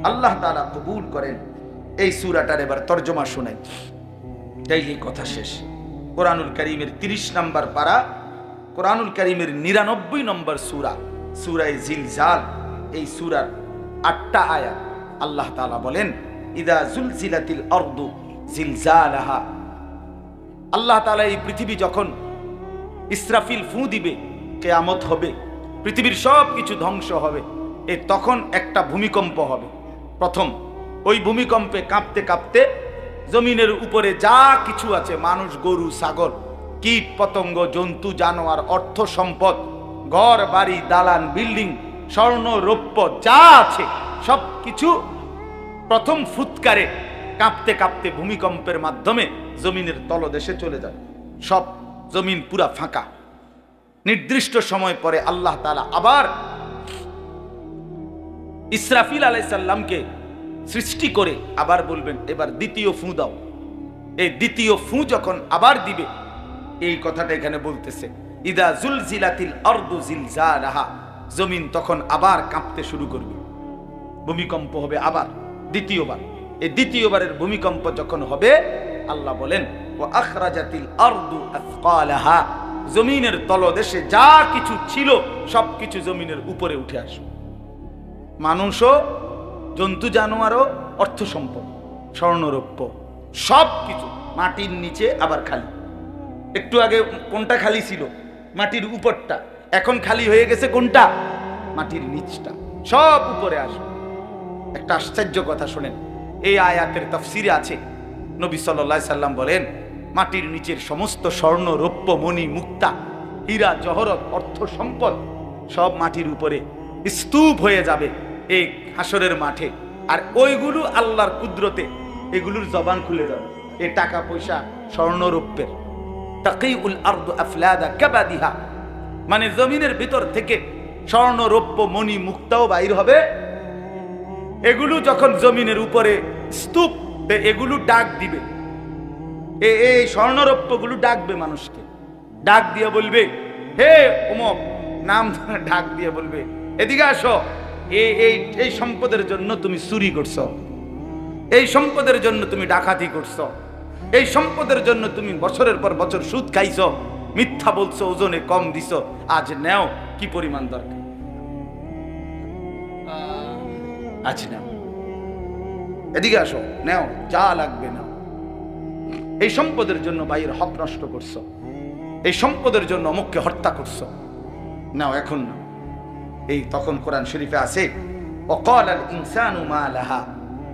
আল্লাহ তাআলা কবুল করেন। এই সূরাটার এবার তরজমা শুনেন, তাইলেই কথা শেষ। কোরআনুল কারীমের 30 নম্বর পারা, কোরআনুল কারীমের 99 নম্বর সূরা, সূরা জিলজাল। এই সূরার 8টা আয়াত। আল্লাহ তাআলা বলেন, ইদা জুলজিলাতিল আরদু জিলজালাহা। আল্লাহ তাআলা এই পৃথিবী যখন ইসরাফিল ফু দিবে, কিয়ামত হবে, পৃথিবীর সব কিছু ধ্বংস হবে, তখন একটা ভূমিকম্প হবে প্রথম। ওই ভূমিকম্পে কাঁপতে কাঁপতে জমিনের উপরে যা কিছু আছে, মানুষ, গরু, ছাগল, কীট পতঙ্গ, জন্তু, জানোয়ার, অর্থ সম্পদ, ঘর বাড়ি, দালান, বিল্ডিং, স্বর্ণ রৌপ্য যা আছে সব কিছু প্রথম ফুৎকারে কাঁপতে কাঁপতে ভূমিকম্পের মাধ্যমে জমিনের তলদেশে চলে যাবে, সব জমিন পুরা ফাঁকা। নির্দিষ্ট সময় পরে আল্লাহ তাআলা আবার ইসরাফিল আলাইহিস সালামকে সৃষ্টি করে আবার বলবেন এবার দ্বিতীয় ফু দাও। এই দ্বিতীয় ফু যখন আবার দিবে, এই কথাটা এখানে বলতেছে ইদা জুলজিলাতিল আরদু জিলজালাহা, জমিন তখন আবার কাঁপতে শুরু করবে, ভূমিকম্প হবে আবার দ্বিতীয়বার। এই দ্বিতীয়বারের ভূমিকম্প যখন হবে, আল্লাহ বলেন ওয়া আখরাজাতিল আরদু আথকালাহা, জমিনের তলদেশে যা কিছু ছিল সবকিছু জমিনের উপরে উঠে আসবে। মানুষও, জন্তু জানোয়ারও, অর্থ সম্পদ, স্বর্ণরৌপ্য সবকিছু মাটির নিচে আবার খালি। একটু আগে কোনটা খালি ছিল? মাটির উপরটা। এখন খালি হয়ে গেছে কোনটা? মাটির নিচটা। সব উপরে আসবে। একটা আশ্চর্য কথা শোনেন, এই আয়াতের তাফসিরে আছে, নবী সাল্লাল্লাহু আলাইহি সাল্লাম বলেন মাটির নিচের সমস্ত স্বর্ণ রৌপ্য মণি মুক্তা হীরা জহরত অর্থ সম্পদ সব মাটির উপরে স্তূপ হয়ে যাবে এই হাসরের মাঠে। আর ওইগুলো আল্লাহর কুদরতে এগুলোর জবান খুলে যাবে। এই টাকা পয়সা স্বর্ণ রৌপ্যের তাকিউল আরদু আফলাদা কাবাদিহা, মানে জমিনের ভিতর থেকে স্বর্ণ রৌপ্য মণি মুক্তাও বাইর হবে। এগুলো যখন জমিনের উপরে স্তূপ, এগুলো ডাক দিবে, এই স্বর্ণরৌপ্যগুলো ডাকবে মানুষকে, ডাক দিয়ে বলবে হে অমুক, নাম ডাক দিয়ে বলবে এদিকে আসো, এই সম্পদের জন্য তুমি চুরি করছো, এই সম্পদের জন্য তুমি ডাকাতি করছো, এই সম্পদের জন্য তুমি বছরের পর বছর সুদ খাইছো, মিথ্যা বলছো, ওজনে কম দিছো, আজ নেও কি পরিমাণ দরকার, আজ নাও, এদিকে আসো, নেও যা লাগবে নাও। এই সম্পদের জন্য ভাইয়ের হক নষ্ট করছো, এই সম্পদের জন্য অমুককে হত্যা করছো, নাও এখন না। এই তখন কোরআন শরীফে আছে ওয়াকালাল ইনসানু মা লাহা,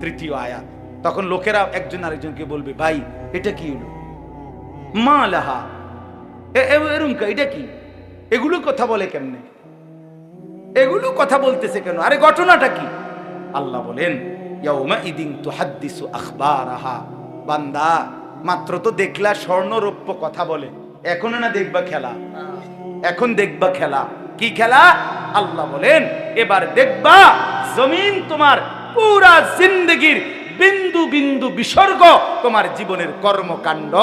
তৃতীয় আয়াত। তখন লোকেরা একজন আরেকজনকে বলবে ভাই এটা কি হলো, মা লাহা এরকম, এটা কি, এগুলো কথা বলে কেমনে, এগুলো কথা বলতেছে কেন, আরে ঘটনাটা কি? আল্লাহ বলেন ইয়াউমা ইদিন তুহাদ্দিসু আখবারাহা, বান্দা মাত্র তো দেখলা স্বর্ণ রৌপ্য কথা বলে, এখন না দেখবা খেলা, এখন দেখবা খেলা। কি খেলা? আল্লাহ বলেন এবার দেখবা জমিন তোমার পুরা জিন্দেগির বিন্দু বিন্দু বিসর্গ, তোমার জীবনের কর্মকাণ্ড,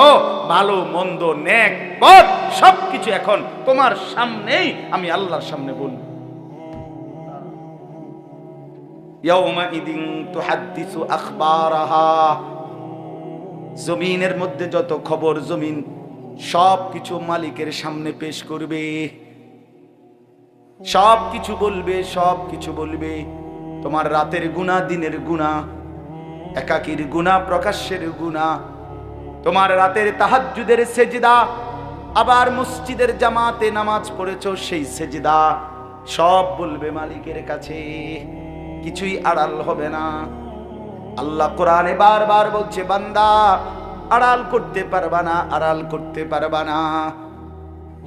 ভালো মন্দ নেক বদ সবকিছু এখন তোমার সামনেই আমি আল্লাহর সামনে বলবো। ইয়াউমাইদিন তুহাদ্দিসু আখবারাহা, জমিনের মধ্যে যত খবর জমিন সবকিছু মালিকের সামনে পেশ করবে, সবকিছু বলবে, সবকিছু বলবে। তোমার রাতের গুনাহ, দিনের গুনাহ, একাকীর গুনাহ, প্রকাশ্যের গুনাহ, তোমার রাতের তাহাজ্জুদের সেজদা, আবার মসজিদের জামাতে নামাজ পড়েছো সেই সেজদা, সব বলবে মালিকের কাছে, কিছুই আড়াল হবে না। আল্লাহ কোরআনে বারবার বলছে বান্দা আড়াল করতে পারবা না, আড়াল করতে পারবা না।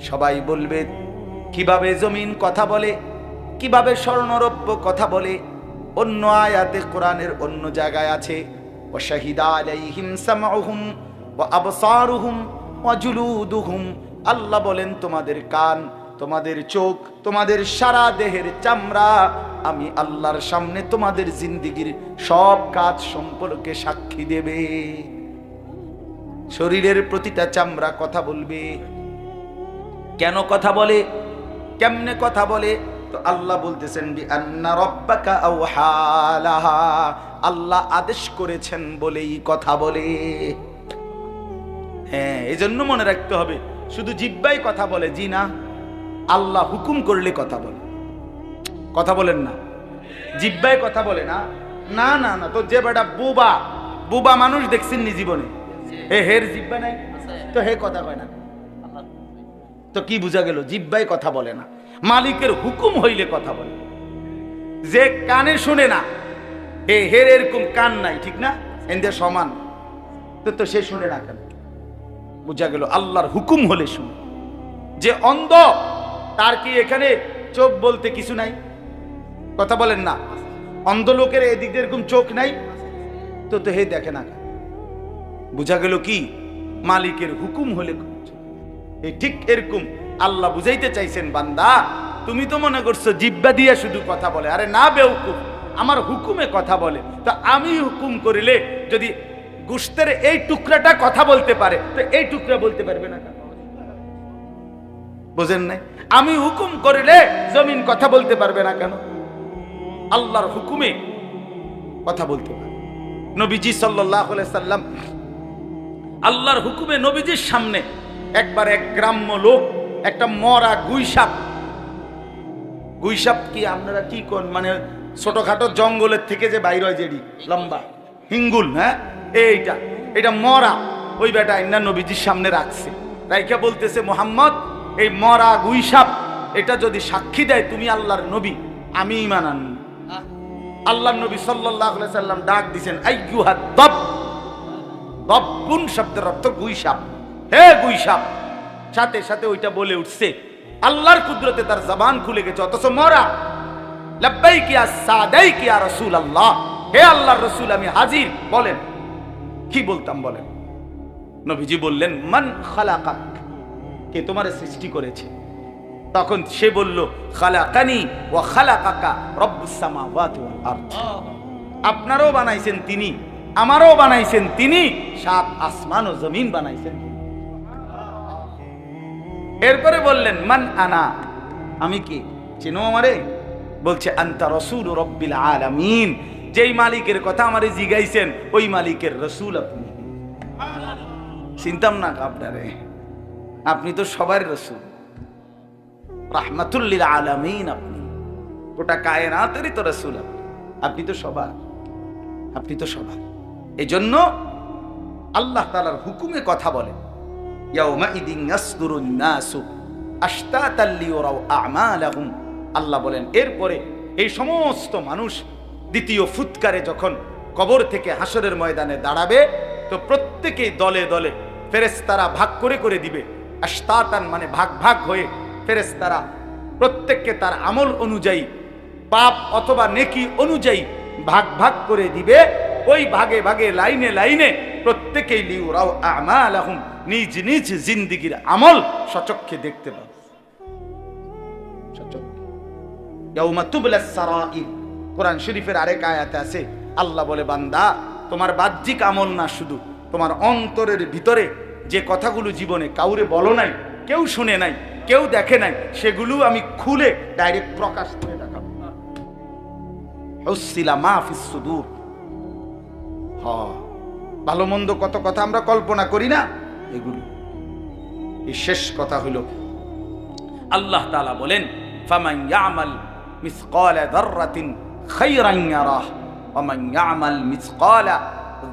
সবাই বলবে কিভাবে জমিন কথা বলে, কিভাবে স্বর্ণরৌপ্য কথা বলে। অন্য আয়াতে কোরআনের অন্য জায়গায় আছে ওয়া শাহিদা আলাইহিম সামউহুম ওয়া আবসারুহুম ওয়া জুলুদুহুম, আল্লাহ বলেন তোমাদের কান, তোমাদের চোখ, তোমাদের সারা দেহের চামড়া আমি আল্লাহর সামনে তোমাদের জিন্দেগির সব কাজ সম্পর্কে সাক্ষী দেবে। শরীরের প্রতিটা চামড়া কথা বলবে। কেন কথা বলে, কেমনে কথা বলে? তো আল্লাহ বলতেছেন বিআন্না রাব্বাকা আওহা লাহা, আল্লাহ আদেশ করেছেন বলেই কথা বলে। হ্যাঁ, এজন্য মনে রাখতে হবে শুধু জিহ্বাই কথা বলে জি না, আল্লাহ হুকুম করলে কথা বলে। কথা বলেন না, জিহ্বাই কথা বলে না, না না না। তো যে বেটা বুবা, বুবা মানুষ দেখছেন নি জীবনে, হের জিহ্বা নাই তো হে কথা কয় না, তো কি বুঝা গেল? জিহ্বাই কথা বলে না, মালিকের হুকুম হইলে কথা বলে। যে কানে শুনে না, হের এরকম কান নাই, ঠিক না, এদের সমান, তো সে শুনে না কেন? বুঝা গেল আল্লাহর হুকুম হলে শুনে। যে অন্ধ, তার কি এখানে চোখ বলতে কিছু নাই? কথা বলেন না, অন্ধ লোকের এদিক দিয়ে এরকম চোখ নাই, তো হে দেখে না। বুঝা গেল কি? মালিকের হুকুম হলে এই ঠিক এরকম আল্লাহ বুঝাইতে চাইছেন, বান্দা তুমি তো মনে করছো জিহ্বা দিয়া শুধু কথা বলে, আরে না বেউকুফ, আমার হুকুমে কথা বলে। তো আমি হুকুম করিলে যদি গোশতের এই টুকরাটা কথা বলতে পারে, তো এই টুকরা বলতে পারবে না কেন? বুঝেন নাই? আমি হুকুম করিলে জমিন কথা বলতে পারবে না কেন? আল্লাহর হুকুমে কথা বলতে পারে। নবীজি সাল্লাল্লাহু আলাইহি সাল্লাম আল্লাহর হুকুমে নবীজির সামনে একবার এক গ্রাম্য লোক একটা মরা গুইসাপ কি আপনারা কি কোন, মানে ছোটখাটো জঙ্গলের থেকে যে বাইর হয়, যেটি লম্বা হিঙ্গুল, হ্যাঁ এটা মরা, ওই বেটা আইনা নবীজির সামনে রাখছে, রাইখা বলতেছে, মুহাম্মদ এই মরা গুইসাপ এটা যদি সাক্ষী দেয় তুমি আল্লাহর নবী, আমি ঈমান আনবো। আল্লাহর নবী সাল্লাল্লাহু আলাইহি সাল্লাম ডাক দিবেন, আইয়ুহাদ দাব, দাবুন শব্দের অর্থ গুইসাপ, হে গুইসাপ। সাথে সাথে ওইটা বলে উঠছে, আল্লাহর কুদরতে তার জবান খুলে গেছে, অথচ মরা। লাব্বাইক ইয়া সাদাইক ইয়া রাসূলুল্লাহ, হে আল্লাহর রাসূল আমি হাজির, বলেন কি বলতাম বলেন। নবীজি বললেন, মান খালাকাক, কে তোমারে সৃষ্টি করেছে? তখন সে বলল, খালাকানি ওয়া খালাকাকা রব্বুস সামাওয়াতি ওয়াল আরদ, আপনারও বানাইছেন তিনি, আমারও বানাইছেন তিনি, সাত আসমান ও জমিন বানাইছেন। এরপরে বললেন, মান আনা, আমি কি, চিনো আমারে? বলছে, আনতা রাসূল রব্বিল আলামিন, যেই মালিকের কথা আমারে জিগাইছেন ওই মালিকের রাসূল আপনি। চিনতাম না আপনারে, আপনি তো সবার রাসূল, রাহমাতুল লিল আলামিন, আপনি গোটা কায়নাতেরই তো রাসূল, আপনি তো সবার, আপনি তো সবার। এজন্য আল্লাহ তাআলার হুকুমে কথা বলে, ইয়াউমা ইদিন ইয়াসদুরুন নাসু আশতাতাল লিয়ারাউ আমালাহুম, আল্লাহ বলেন এরপরে এই সমস্ত মানুষ দ্বিতীয় ফুৎকারে যখন কবর থেকে হাসরের ময়দানে দাঁড়াবে, তো প্রত্যেকেই দলে দলে ফেরেশতারা ভাগ করে করে দিবে। আশতাতান মানে ভাগ ভাগ হয়ে ফেরেশতারা প্রত্যেককে তার আমল অনুযায়ী, পাপ অথবা নেকি অনুযায়ী ভাগ ভাগ করে দিবে। ওই ভাগে ভাগে লাইনে লাইনে প্রত্যেকেই লিউরাউ আমালাহুম, নিজ নিজ জিন্দেগীর আমল সচক্ষে দেখতে পাবে। ইয়াউমা তুবলাস সারাইর, কোরআন শরীফের আরেক আয়াতে আছে, আল্লাহ বলে, বান্দা তোমার বাহ্যিক আমল না, শুধু তোমার অন্তরের ভিতরে যে কথাগুলো জীবনে কাউরে বলো নাই, কেউ শুনে নাই, কেউ দেখে নাই, সেগুলো আমি খুলে ডাইরেক্ট প্রকাশ করে দেখাবো। হুসিলা মা ফিস সুদূর, ভালো মন্দ কত কথা আমরা কল্পনা করি না, এগুলো। এই শেষ কথা হলো, আল্লাহ তাআলা বলেন, ফামান ইয়ামাল মিসকালা যাররাতিন খায়রান ইয়ারাহ ওয়া মান ইয়ামাল মিসকালা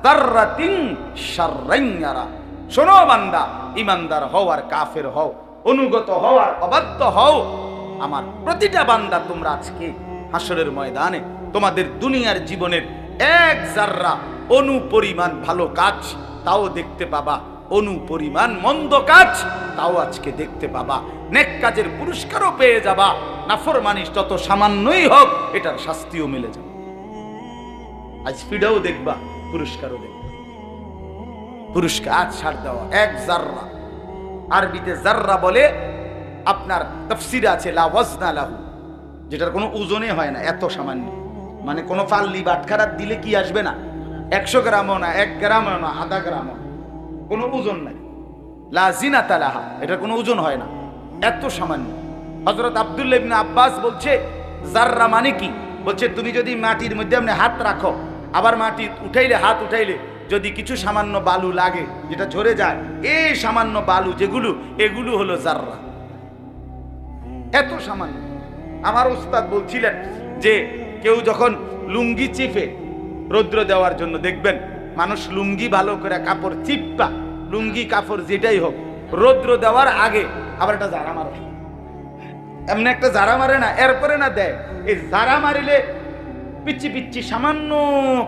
যাররাতিন শাররান ইয়ারাহ। শোনো বান্দা, ঈমানদার হও আর কাফের হও, অনুগত হও আর অবাধ্য হও, আমার প্রতিটা বান্দা তোমরা আজকে হাসরের ময়দানে তোমাদের দুনিয়ার জীবনের এক জাররা অনু পরিমাণ ভালো কাজ তাও দেখতে পাবা, অনু পরিমাণ মন্দ কাজ তাও আজকে দেখতে পাবা। নেক কাজের পুরস্কারও পেয়ে যাবা, নাফরমানি যত সামান্যই হোক এটার শাস্তিও মিলে যাবে। আজ ফিডাও দেখবা, পুরস্কারও দেখবা। পুরস্কার আজ ছাড় দেওয়া এক জাররা, আরবিতে জাররা বলে, আপনার তাফসীরে আছে লা ওয়াজনা লাহু, যেটার কোনো ওজনে হয় না, এত সামান্য, মানে কোনো ফাল্লি বাটখারা দিলে কি আসবে না, 100 গ্রামও না, 1 গ্রামও না, আধা গ্রামও, কোনো ওজন নাই। লা জিনাতা লাহা, এটার কোনো ওজন হয় না, এত সামান্য। হযরত আব্দুল্লাহ ইবনে আব্বাস বলছে, জাররা মানে কি? বলছে, তুমি যদি মাটির মধ্যে আপনি হাত রাখো, আবার মাটি উঠাইলে, হাত উঠাইলে যদি কিছু সামান্য বালু লাগে, যেটা ঝরে যায়, এই সামান্য বালু যেগুলো, এগুলো হলো জাররা, এত সামান্য। আমার উস্তাদ বলছিলেন যে কেউ যখন লুঙ্গি চিপে রৌদ্র দেওয়ার জন্য, দেখবেন মানুষ লুঙ্গি ভালো করে কাপড় চিপা, লুঙ্গি কাপড় যেটাই হোক, রৌদ্র দেওয়ার আগে আবার একটা জারা মারে, এমনি একটা জারা মারে না, এরপরে না দেয়। এই জারা মারিলে পিচ্ছি পিচ্ছি সামান্য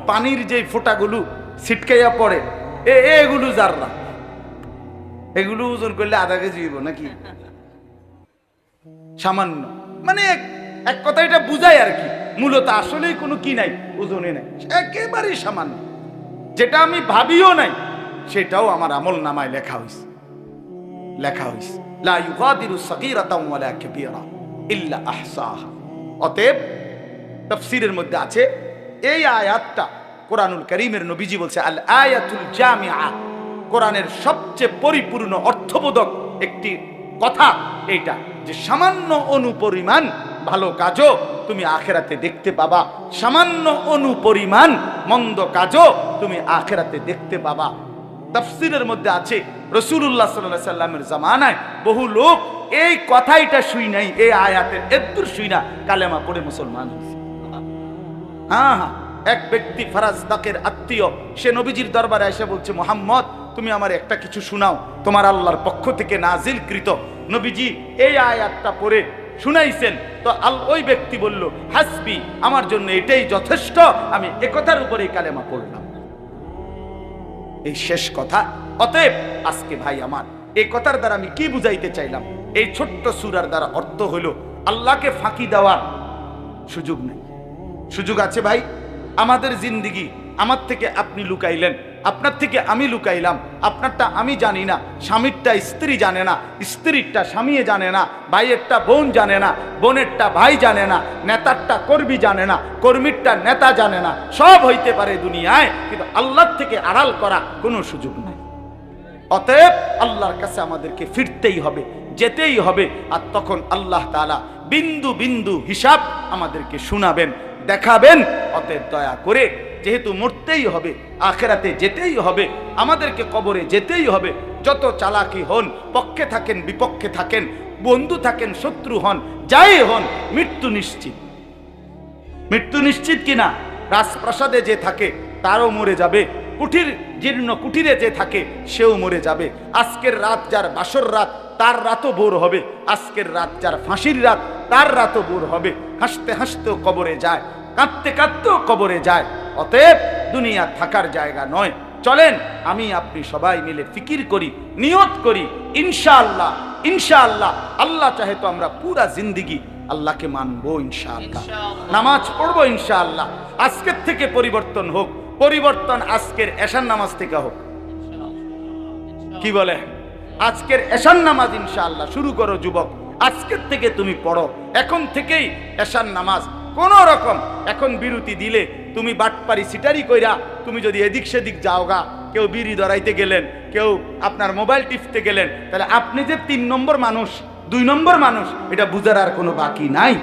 পানির যে ফোঁটাগুলো ছিটকাইয়া পড়ে, এগুলো জাররা, এগুলো ওজন করলে আধা কেজি হইব নাকি, সামান্য। মানে এক কথা এটা বুঝায় আর কি, মূলত আসলেই কোনো কি নাই, ওজনে নাই, একেবারেই সামান্য, যেটা আমি ভাবিও নাই সেটাও আমার আমল নামায় লেখা হইছে। লা ইউগাদিরু সাগীরাতাও ওয়ালা কাবীরা ইল্লা আহসাহা। অতএব তাফসীরের মধ্যে আছে এই আয়াতটা কোরআনুল কারীমের নবীজি বলছে আল আয়াতুল জামিআ, কোরআনের সবচেয়ে পরিপূর্ণ অর্থবোধক একটি কথা এইটা, যে সামান্য অনুপরিমাণ ভালো কাজও তুমি আখিরাতে দেখতে পাবা, সামান্য অনুপরিমাণ মন্দ কাজও তুমি আখিরাতে দেখতে পাবা। তাফসীরের মধ্যে আছে রাসূলুল্লাহ সাল্লাল্লাহু আলাইহি সাল্লামের জামানায় বহু লোক এই কথাইটা শুই নাই, এই আয়াতের এদ্দুর শুই না কালেমা পড়ে মুসলমান হয়েছে। হ্যাঁ, এক ব্যক্তি ফারাজদাকের আত্মীয়, সে নবীজির দরবারে এসে বলছে, মুহাম্মদ তুমি আমার একটা কিছু শোনাও, তোমার আল্লাহর পক্ষ থেকে নাজিলকৃত। নবীজি এই আয়াতটা পড়ে শুনাইছেন। তো ওই ব্যক্তি বলল, হাসবি, আমার জন্য এটাই যথেষ্ট, আমি একথার উপরে কালেমা পড়লাম। এই শেষ কথা। অতএব আজকে ভাই আমার এই কথার দ্বারা আমি কি বুঝাইতে চাইলাম, এই ছোট্ট সূরার দ্বারা অর্থ হলো আল্লাহকে ফাঁকি দেওয়ার সুযোগ নেই। সুযোগ আছে ভাই। আমাদের জিন্দিগি আমার থেকে আপনি লুকাইলেন, আপনার থেকে আমি লুকাইলাম, আপনারটা আমি জানি না, স্বামীরটা স্ত্রী জানে না, স্ত্রীরটা স্বামী জানে না, ভাইয়েরটা বোন জানে না, বোনেরটা ভাই জানে না, নেতারটা কর্মী জানে না, কর্মীরটা নেতা জানে না। সব হইতে পারে দুনিয়ায়, কিন্তু আল্লাহর থেকে আড়াল করা কোনো সুযোগ নাই। অতএব আল্লাহর কাছে আমাদেরকে ফিরতেই হবে, যেতেই হবে। আর তখন আল্লাহ তাআলা বিন্দু বিন্দু হিসাব আমাদেরকে শোনাবেন, দেখাবেন। অতএব দয়া করে, যেহেতু মরতেই হবে, আখিরাতে যেতেই হবে, আমাদেরকে কবরে যেতেই হবে, যত চালাকি হন, পক্ষে থাকেন বিপক্ষে থাকেন, বন্ধু থাকেন শত্রু হন, যাই হন, মৃত্যু নিশ্চিত। মৃত্যু নিশ্চিত কিনা? রাজপ্রাসাদে যে থাকে তারও মরে যাবে, কুঠির জীর্ণ কুঠিরে যে থাকে সেও মরে যাবে। আজকের রাত যার বাসর রাত, তার রাতও ভোর হবে। আজকের রাত যার ফাঁসির রাত, তার রাতও ভোর হবে। হাসতে হাসতেও কবরে যায়, কাঁদতে কাঁদতেও কবরে যায়। অতএব দুনিয়া থাকার জায়গা নয়। চলেন আমি আপনি সবাই মিলে ফিকির করি, নিয়ত করি, ইনশাআল্লাহ ইনশাআল্লাহ আল্লাহ চাহে তো আমরা পুরা জিন্দিগি আল্লাহকে মানবো ইনশাআল্লাহ, নামাজ পড়বো ইনশাআল্লাহ। আজকের থেকে পরিবর্তন হোক, পরিবর্তন আজকের এশার নামাজ থেকে হোক। কি বলে? আজকের এশার নামাজ ইনশাআল্লাহ শুরু করো যুবক, আজকের থেকে তুমি পড়ো, এখন থেকেই এশার নামাজ। কোন রকম এখন বিরতি দিলে তুমি বাটপারি সিটারি কইরা তুমি যদি এদিক সেদিক যাওগা, কেউ বিড়ি ধরাইতে গেলেন, কেউ আপনার মোবাইল টিপতে গেলেন, তাহলে আপনি যে 3 নম্বর মানুষ, 2 নম্বর মানুষ, এটা বুঝার আর কোনো বাকি নাই।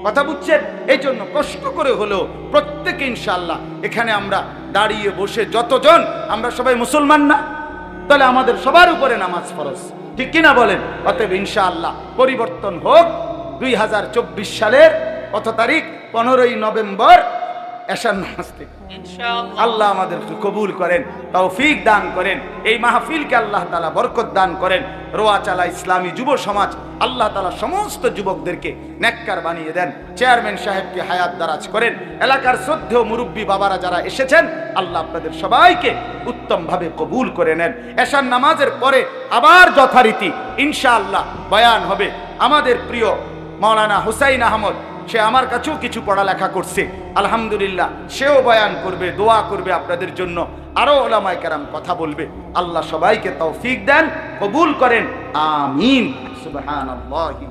কথা বুঝছেন? এই জন্য কষ্ট করে হলেও প্রত্যেকে ইনশাআল্লাহ এখানে আমরা দাঁড়িয়ে বসে যতজন, আমরা সবাই মুসলমান না? তাহলে আমাদের সবার উপরে নামাজ ফরজ, ঠিক কিনা বলেন? অতএব ইনশাআল্লাহ পরিবর্তন হোক। 2024 সালের কত তারিখ? 15ই নভেম্বর এশার নামাজ থেকে। আল্লাহ আমাদেরকে কবুল করেন, তৌফিক দান করেন। এই মাহফিলকে আল্লাহ তাআলা বরকত দান করেন। রোয়াচালা ইসলামী যুব সমাজ আল্লাহ তাআলা সমস্ত যুবকদেরকে নেককার বানিয়ে দেন। চেয়ারম্যান সাহেবকে হায়াত দারাজ করেন। এলাকার শ্রদ্ধেয় মুরব্বী বাবারা যারা এসেছেন, আল্লাহ আপনাদের সবাইকে উত্তমভাবে কবুল করে নেন। এশার নামাজের পরে আবার যথারীতি ইনশাআল্লাহ বয়ান হবে। আমাদের প্রিয় মাওলানা হুসাইন আহমদ, সে আমার কাছেও কিছু পড়ালেখা করছে, আলহামদুলিল্লাহ, সেও বয়ান করবে, দোয়া করবে আপনাদের জন্য। আরো ওলামায়ে কেরাম কথা বলবে। আল্লাহ সবাইকে তৌফিক দেন, কবুল করেন, আমিন। সুবহানাল্লাহি